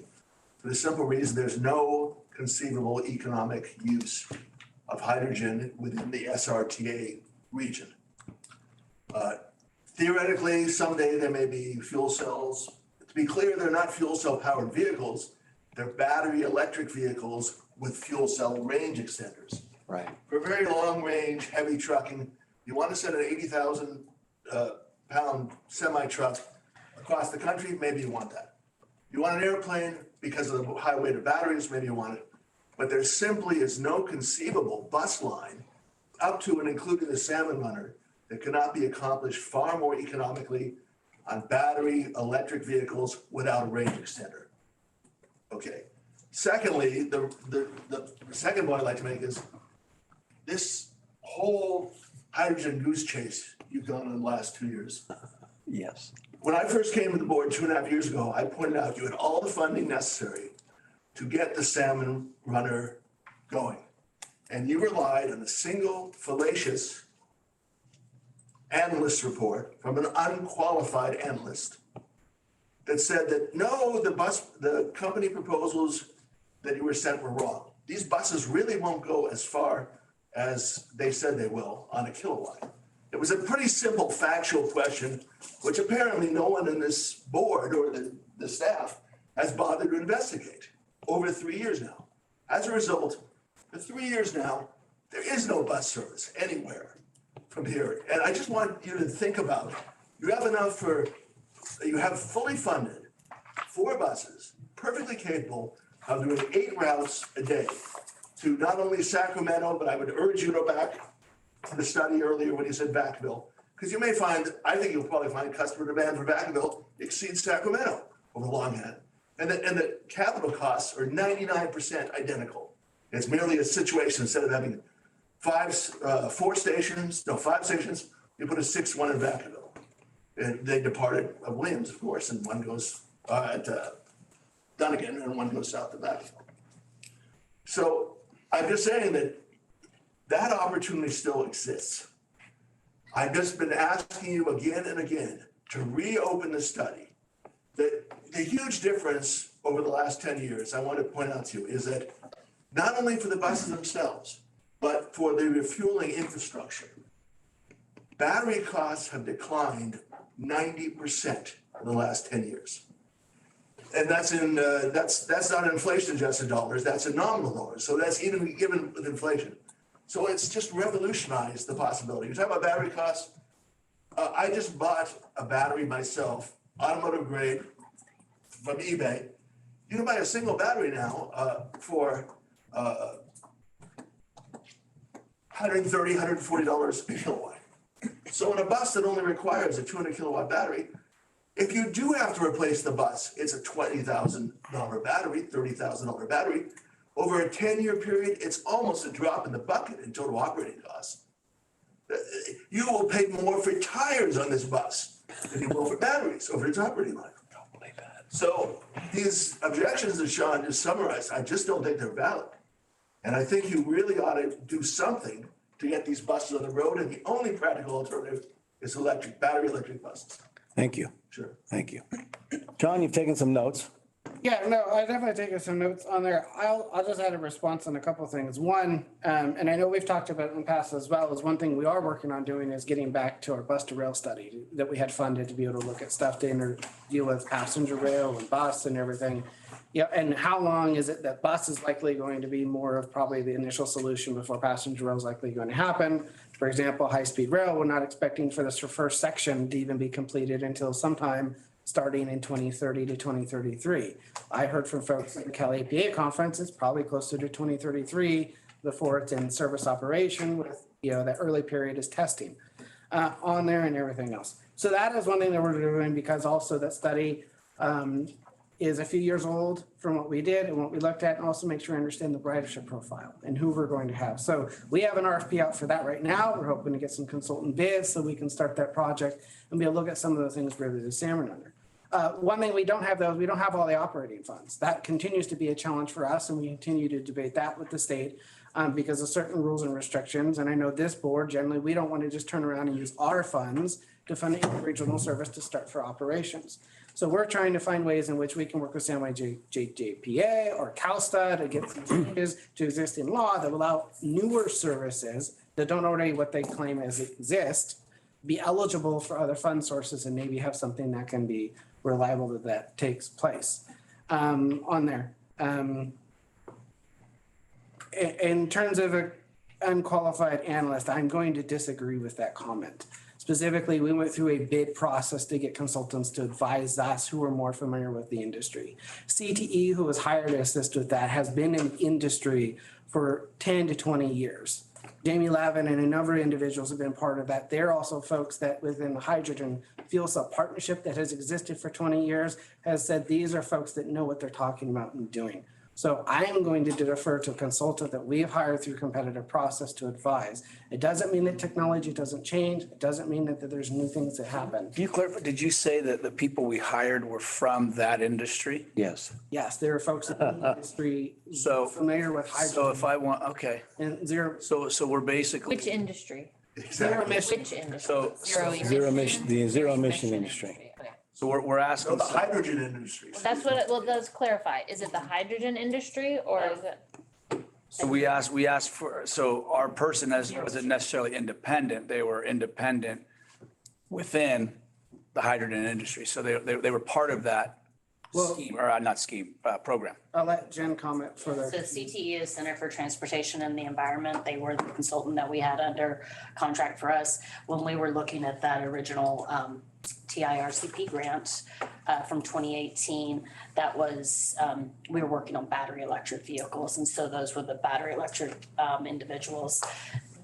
For the simple reason, there's no conceivable economic use of hydrogen within the SRTA region. Theoretically, someday there may be fuel cells. To be clear, they're not fuel cell powered vehicles. They're battery electric vehicles with fuel cell range extenders. Right. For very long range, heavy trucking, you want to send an 80,000 pound semi truck across the country, maybe you want that. You want an airplane because of the high weight of batteries, maybe you want it. But there simply is no conceivable bus line up to and including the salmon runner that cannot be accomplished far more economically on battery electric vehicles without a range extender. Okay. Secondly, the second point I'd like to make is this whole hydrogen goose chase you've done in the last 2 years. Yes. When I first came to the board 2.5 years ago, I pointed out you had all the funding necessary to get the salmon runner going. And you relied on a single fallacious analyst report from an unqualified analyst that said that no, the company proposals that you were sent were wrong. These buses really won't go as far as they said they will on a kilowatt. It was a pretty simple factual question, which apparently no one in this board or the staff has bothered to investigate over 3 years now. As a result, for 3 years now, there is no bus service anywhere from here. And I just want you to think about, you have fully funded 4 buses, perfectly capable of doing 8 routes a day to not only Sacramento, but I would urge you to go back to the study earlier when you said Vacaville, because you may find, I think you'll probably find customer demand for Vacaville exceeds Sacramento over the long hand. And the capital costs are 99% identical. It's merely a situation, instead of having 5 stations, you put a 6th one in Vacaville. And they departed Williams, of course, and one goes at Dunnigan and one goes south of Vacaville. So I'm just saying that opportunity still exists. I've just been asking you again and again to reopen the study. The huge difference over the last 10 years, I want to point out to you, is that not only for the buses themselves, but for the refueling infrastructure. Battery costs have declined 90% in the last 10 years. And that's that's not inflation adjusted dollars, that's in nominal dollars. So that's even given with inflation. So it's just revolutionized the possibility. You're talking about battery costs. I just bought a battery myself, automotive grade from eBay. You can buy a single battery now for $130, $140 a kilowatt. So in a bus that only requires a 200 kilowatt battery, if you do have to replace the bus, it's a $20,000 battery, $30,000 battery. Over a 10-year period, it's almost a drop in the bucket in total operating costs. You will pay more for tires on this bus than you will for batteries over its operating life. So these objections that Sean just summarized, I just don't think they're valid. And I think you really ought to do something to get these buses on the road, and the only practical alternative is electric, battery electric buses. Thank you. Sure. Thank you. John, you've taken some notes. Yeah, no, I definitely taken some notes on there. I'll just add a response on a couple of things. One, and I know we've talked about it in the past as well, is one thing we are working on doing is getting back to our bus to rail study that we had funded to be able to look at stuff to deal with passenger rail and bus and everything. Yeah, and how long is it that bus is likely going to be more of probably the initial solution before passenger rail is likely going to happen? For example, high-speed rail, we're not expecting for this first section to even be completed until sometime starting in 2030 to 2033. I heard from folks at the Cal APA conference, it's probably closer to 2033 before it's in service operation with, that early period is testing on there and everything else. So that is one thing that we're doing because also that study is a few years old from what we did and what we looked at, and also make sure we understand the ridership profile and who we're going to have. So we have an RFP out for that right now. We're hoping to get some consultant bids so we can start that project and be able to look at some of the things we're examining under. One thing we don't have though, is we don't have all the operating funds. That continues to be a challenge for us, and we continue to debate that with the state because of certain rules and restrictions. And I know this board, generally, we don't want to just turn around and use our funds to fund a regional service to start for operations. So we're trying to find ways in which we can work with San Juan JPA or CalSTA to get some changes to existing law that will allow newer services that don't already what they claim as exist, be eligible for other fund sources and maybe have something that can be reliable that takes place on there. In terms of an unqualified analyst, I'm going to disagree with that comment. Specifically, we went through a bid process to get consultants to advise us who are more familiar with the industry. CTE, who was hired to assist with that, has been in the industry for 10 to 20 years. Jamie Lavin and a number of individuals have been part of that. They're also folks that within the hydrogen fuel cell partnership that has existed for 20 years has said these are folks that know what they're talking about and doing. So I am going to defer to a consultant that we've hired through competitive process to advise. It doesn't mean that technology doesn't change. It doesn't mean that there's new things that happen. Can you clarify, did you say that the people we hired were from that industry? Yes. Yes, there are folks in the industry familiar with hydrogen. So if I want, okay. And zero. So we're basically. Which industry? Zero emission. Which industry? So Zero emission? The zero emission industry. Okay. So we're asking. The hydrogen industry. That's what, let's clarify. Is it the hydrogen industry or is it? So we asked for, so our person wasn't necessarily independent. They were independent within the hydrogen industry. So they were part of that scheme, or not scheme, program. I'll let Jen comment further. The CTE is Center for Transportation and the Environment. They were the consultant that we had under contract for us when we were looking at that original TIRCP grant from 2018. That was, we were working on battery electric vehicles. And so those were the battery electric individuals.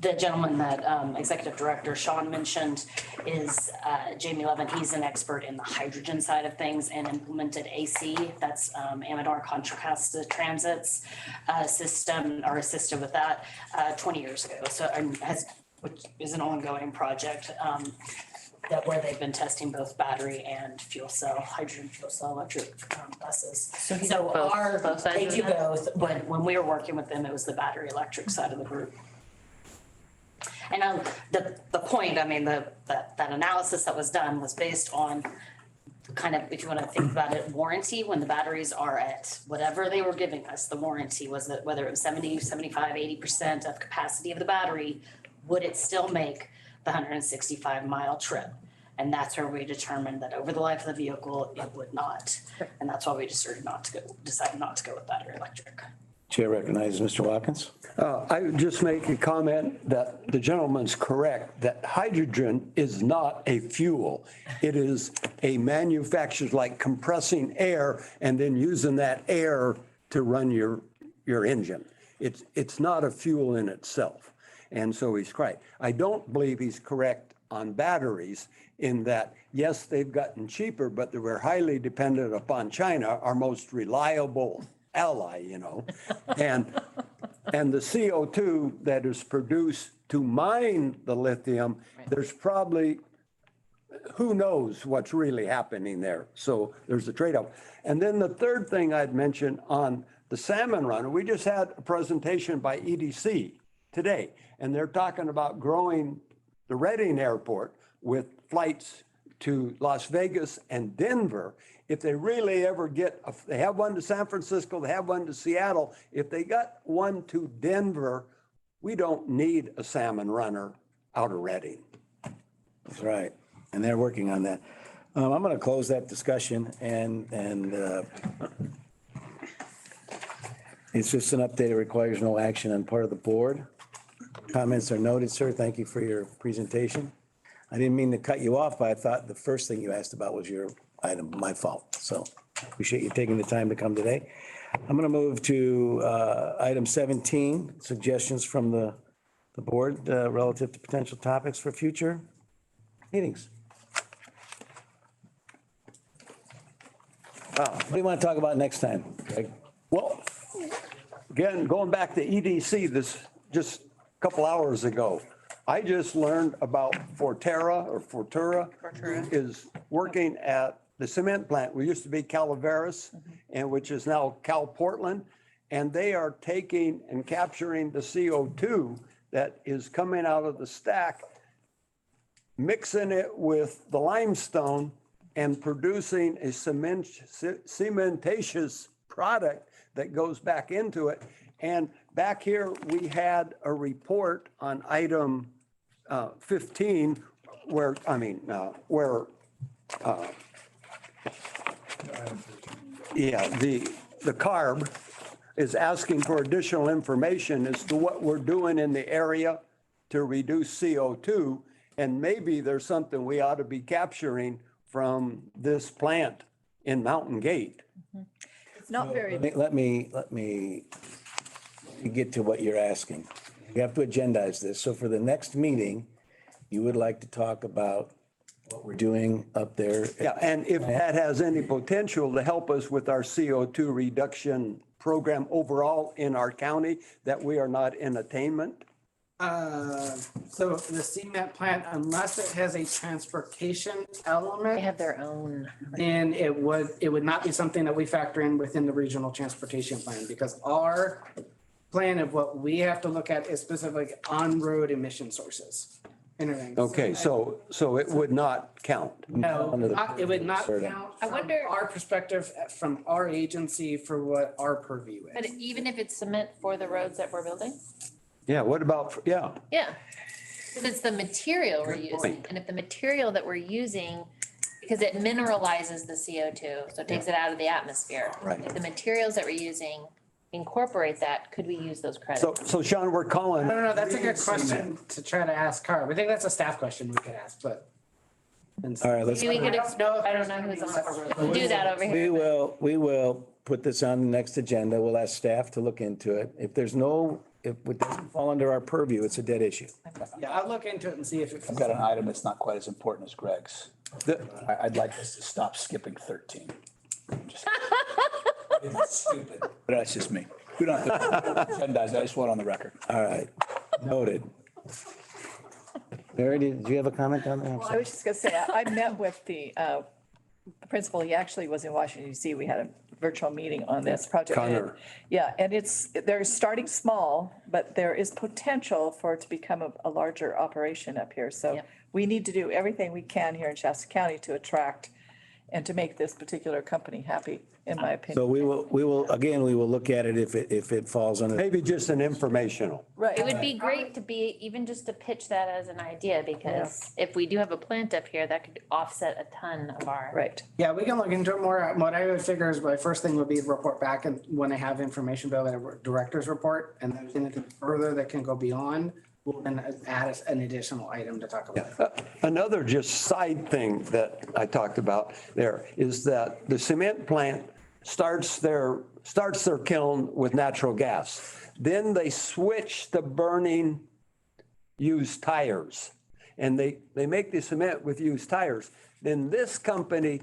The gentleman that Executive Director Sean mentioned is Jamie Levin. He's an expert in the hydrogen side of things and implemented AC. That's Amador Contra Costa Transit's system or assisted with that 20 years ago. So which is an ongoing project that where they've been testing both battery and fuel cell, hydrogen fuel cell electric buses. So both sides they of do that? both, but when we were working with them, it was the battery electric side of the group. And the point, I mean, that analysis that was done was based on kind of, if you want to think about it, warranty, when the batteries are at whatever they were giving us, the warranty was that whether it was 70, 75, 80% of capacity of the battery, would it still make the 165-mile trip? And that's where we determined that over the life of the vehicle, it would not. And that's why we decided not to go with battery electric. Chair recognizes Mr. Watkins. I would just make a comment that the gentleman's correct, that hydrogen is not a fuel. It is a manufactured, like compressing air and then using that air to run your engine. It's not a fuel in itself. And so he's correct. I don't believe he's correct on batteries in that, yes, they've gotten cheaper, but they were highly dependent upon China, our most reliable ally, you know. And the CO2 that is produced to mine the lithium, there's probably, who knows what's really happening there. So there's a trade-off. And then the third thing I'd mention on the salmon run, we just had a presentation by EDC today, and they're talking about growing the Reading Airport with flights to Las Vegas and Denver. If they really ever get, they have one to San Francisco, they have one to Seattle. If they got one to Denver, we don't need a salmon runner out of Reading. That's right. And they're working on that. I'm going to close that discussion and it's just an update. It requires no action on part of the board. Comments are noted, sir. Thank you for your presentation. I didn't mean to cut you off, but I thought the first thing you asked about was your item, my fault. So appreciate you taking the time to come today. I'm going to move to item 17, suggestions from the board relative to potential topics for future meetings. What do you want to talk about next time, Greg? Well, again, going back to EDC, this just a couple hours ago, I just learned about Forterra is working at the cement plant. We used to be Calaveras, and which is now Cal Portland. And they are taking and capturing the CO2 that is coming out of the stack, mixing it with the limestone and producing a cementatious product that goes back into it. And back here, we had a report on item 15 where the CARB is asking for additional information as to what we're doing in the area to reduce CO2. And maybe there's something we ought to be capturing from this plant in Mountain Gate. It's not very. Let me get to what you're asking. You have to agendize this. So for the next meeting, you would like to talk about what we're doing up there. Yeah, and if that has any potential to help us with our CO2 reduction program overall in our county, that we are not in attainment. So the cement plant, unless it has a transportation element. They have their own. Then it would not be something that we factor in within the regional transportation plan, because our plan of what we have to look at is specific on-road emission sources. Okay, so it would not count. No, it would not count I from wonder- our perspective, from our agency for what our purview But is. even if it's cement for the roads that we're building? Yeah, what about, yeah. Yeah. If it's the material we're Good using, point. and if the material that we're using, because it mineralizes the CO2, so it takes it out of the atmosphere. Right. If the materials that we're using incorporate that, could we use those credits? So Sean, we're calling. I don't know, that's a good question to try to ask Carb. I think that's a staff question we could ask, but. All right, let's. Maybe we could, I don't know who's on, we'll do that over here. We will put this on the next agenda. We'll ask staff to look into it. If it doesn't fall under our purview, it's a dead issue. Yeah, I'll look into it and see if it. I've got an item that's not quite as important as Greg's. I'd like us to stop skipping 13. It's stupid, but that's just me. We don't have to agendize. I just want it on the record. All right, noted. Mary, did you have a comment on that? I was just gonna say, I met with the principal. He actually was in Washington DC. We had a virtual meeting on this project. Connor. Yeah, and they're starting small, but there is potential for it to become a larger operation up here. So Yep. we need to do everything we can here in Shasta County to attract and to make this particular company happy, in my opinion. So we will look at it if it falls under. Maybe just an informational. Right. It would be great to be, even just to pitch that as an idea, because if we do have a plant up here, that could offset a ton of our. Right. Yeah, we can look into it more. What I would figure is my first thing would be report back and when I have information about a director's report and then anything further that can go beyond, we'll then add an additional item to talk about. Another just side thing that I talked about there is that the cement plant starts their kiln with natural gas. Then they switch to burning used tires. And they make the cement with used tires. Then this company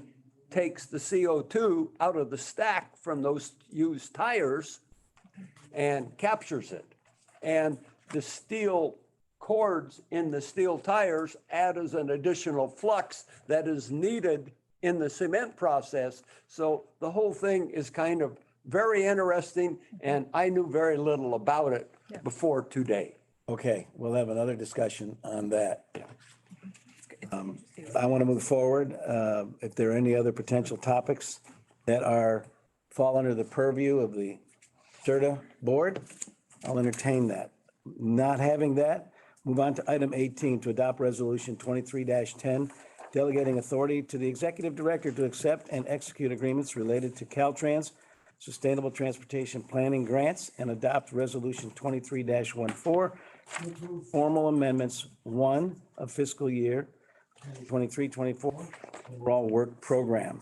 takes the CO2 out of the stack from those used tires and captures it. And the steel cords in the steel tires add as an additional flux that is needed in the cement process. So the whole thing is kind of very interesting, and I knew very little about it before today. Okay, we'll have another discussion on that. I want to move forward. If there are any other potential topics that fall under the purview of the CERTA board, I'll entertain that. Not having that, move on to item 18, to adopt resolution 23-10, delegating authority to the executive director to accept and execute agreements related to Caltrans Sustainable Transportation Planning Grants, and adopt resolution 23-14 to approve formal amendments 1 of fiscal year 23-24 overall work program.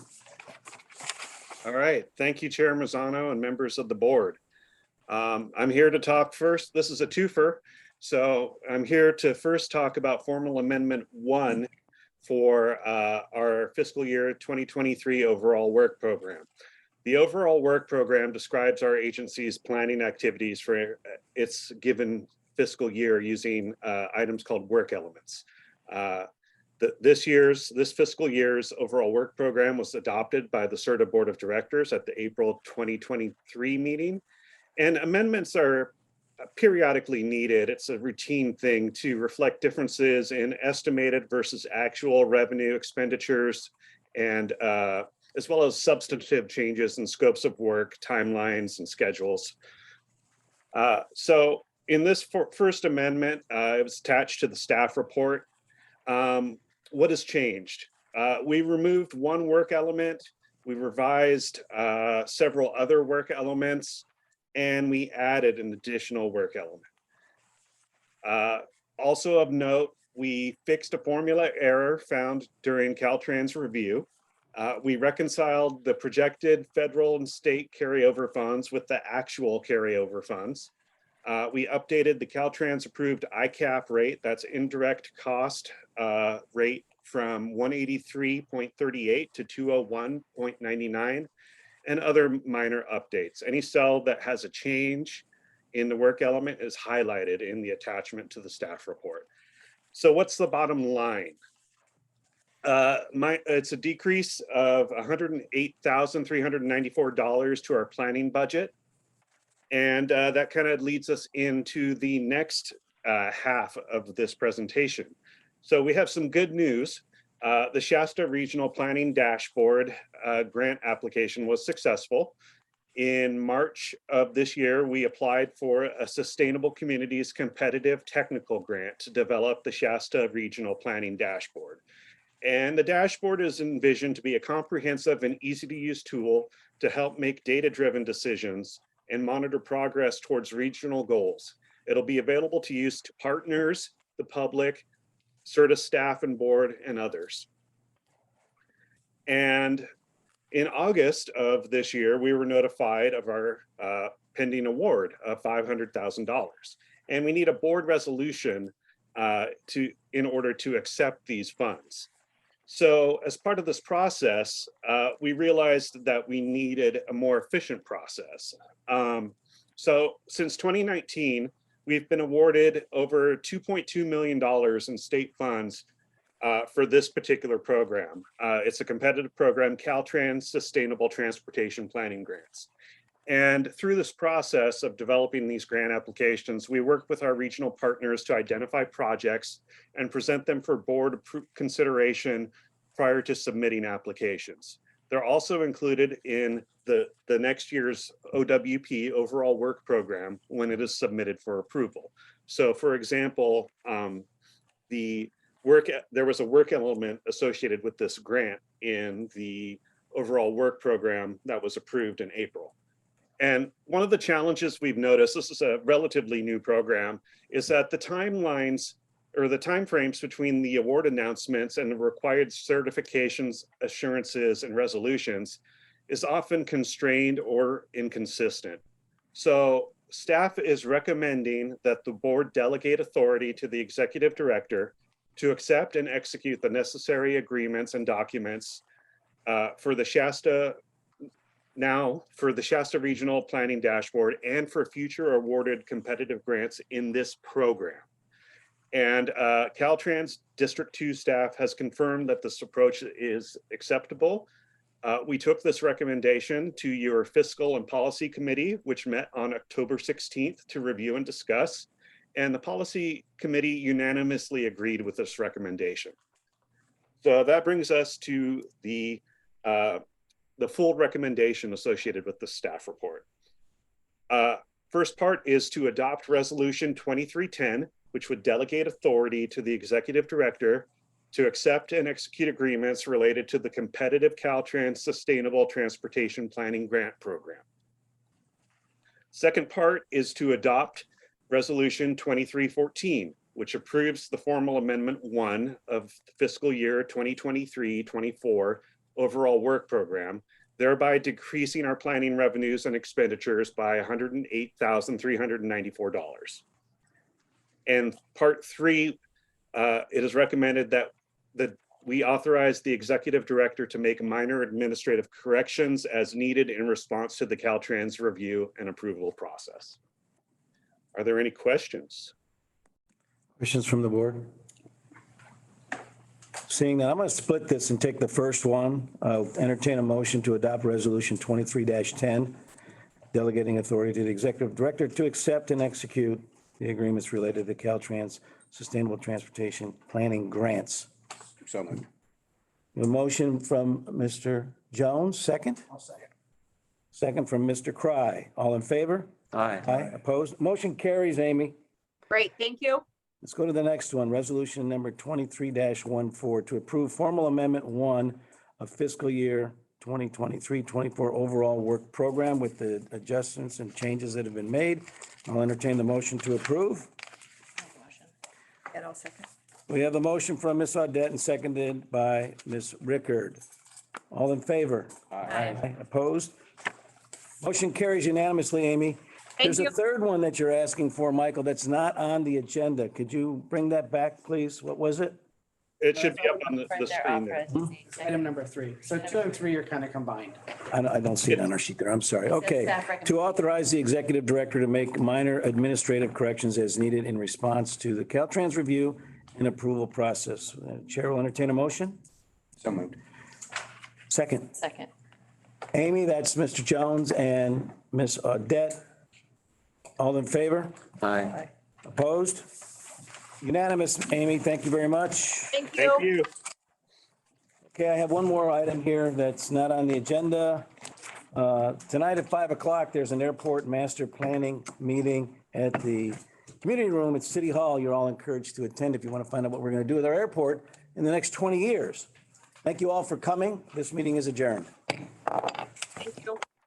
All right, thank you, Chair Mazzano and members of the board. I'm here to talk first. This is a twofer. So I'm here to first talk about formal amendment 1 for our fiscal year 2023 overall work program. The overall work program describes our agency's planning activities for its given fiscal year using items called work elements. This fiscal year's overall work program was adopted by the CERTA Board of Directors at the April 2023 meeting. And amendments are periodically needed. It's a routine thing to reflect differences in estimated versus actual revenue expenditures, and as well as substantive changes in scopes of work, timelines, and schedules. So in this first amendment, it was attached to the staff report. What has changed? We removed one work element, we revised several other work elements, and we added an additional work element. Also of note, we fixed a formula error found during Caltrans review. We reconciled the projected federal and state carryover funds with the actual carryover funds. We updated the Caltrans approved ICAP rate, that's indirect cost rate, from 183.38 to 201.99, and other minor updates. Any cell that has a change in the work element is highlighted in the attachment to the staff report. So what's the bottom line? It's a decrease of $108,394 to our planning budget. And that kind of leads us into the next half of this presentation. So we have some good news. The Shasta Regional Planning Dashboard grant application was successful. In March of this year, we applied for a Sustainable Communities Competitive Technical Grant to develop the Shasta Regional Planning Dashboard. And the dashboard is envisioned to be a comprehensive and easy-to-use tool to help make data-driven decisions and monitor progress towards regional goals. It'll be available to use to partners, the public, CERTA staff and board, and others. And in August of this year, we were notified of our pending award of $500,000. And we need a board resolution in order to accept these funds. So as part of this process, we realized that we needed a more efficient process. So since 2019, we've been awarded over $2.2 million in state funds for this particular program. It's a competitive program, Caltrans Sustainable Transportation Planning Grants. And through this process of developing these grant applications, we work with our regional partners to identify projects and present them for board consideration prior to submitting applications. They're also included in the next year's OWP, overall work program, when it is submitted for approval. So for example, there was a work element associated with this grant in the overall work program that was approved in April. And one of the challenges we've noticed, this is a relatively new program, is that the timelines or the timeframes between the award announcements and the required certifications, assurances, and resolutions is often constrained or inconsistent. So staff is recommending that the board delegate authority to the executive director to accept and execute the necessary agreements and documents for the Shasta Regional Planning Dashboard and for future awarded competitive grants in this program. And Caltrans District 2 staff has confirmed that this approach is acceptable. We took this recommendation to your Fiscal and Policy Committee, which met on October 16th to review and discuss. And the Policy Committee unanimously agreed with this recommendation. So that brings us to the full recommendation associated with the staff report. First part is to adopt Resolution 2310, which would delegate authority to the executive director to accept and execute agreements related to the competitive Caltrans Sustainable Transportation Planning Grant Program. Second part is to adopt Resolution 2314, which approves the formal Amendment 1 of the fiscal year 2023-24 overall work program, thereby decreasing our planning revenues and expenditures by $108,394. And part 3, it is recommended that we authorize the executive director to make minor administrative corrections as needed in response to the Caltrans review and approval process. Are there any questions? Questions from the board? Seeing that, I'm going to split this and take the first one. I'll entertain a motion to adopt Resolution 23-10, delegating authority to the executive director to accept and execute the agreements related to Caltrans Sustainable Transportation Planning Grants. So moved. A motion from Mr. Jones, second? I'll second. Second from Mr. Cry. All in favor? Aye. Aye. Opposed? Motion carries, Amy. Great, thank you. Let's go to the next one, Resolution number 23-14, to approve formal Amendment 1 of fiscal year 2023-24 overall work program with the adjustments and changes that have been made. I'll entertain the motion to approve. And I'll second. We have a motion from Ms. Audette and seconded by Ms. Rickard. All in favor? Aye. Opposed? Motion carries unanimously, Amy. There's a third one that you're asking for, Michael, that's not on the agenda. Could you bring that back, please? What was it? It should be up on the screen there. Item number 3. So 2 and 3 are kind of combined. I don't see it on our sheet there. I'm sorry. Okay. staff To authorize the executive director to make minor administrative corrections as needed in response to the Caltrans review and approval process. Chair will entertain a motion. So moved. Second. Second. Amy, that's Mr. Jones and Ms. Audette. All in favor? Aye. Opposed? Unanimous, Amy. Thank you very much. Thank you. Thank you. Okay, I have one more item here that's not on the agenda. Tonight at 5 o'clock, there's an airport master planning meeting at the community room at City Hall. You're all encouraged to attend if you want to find out what we're going to do with our airport in the next 20 years. Thank you all for coming. This meeting is adjourned. Thank you.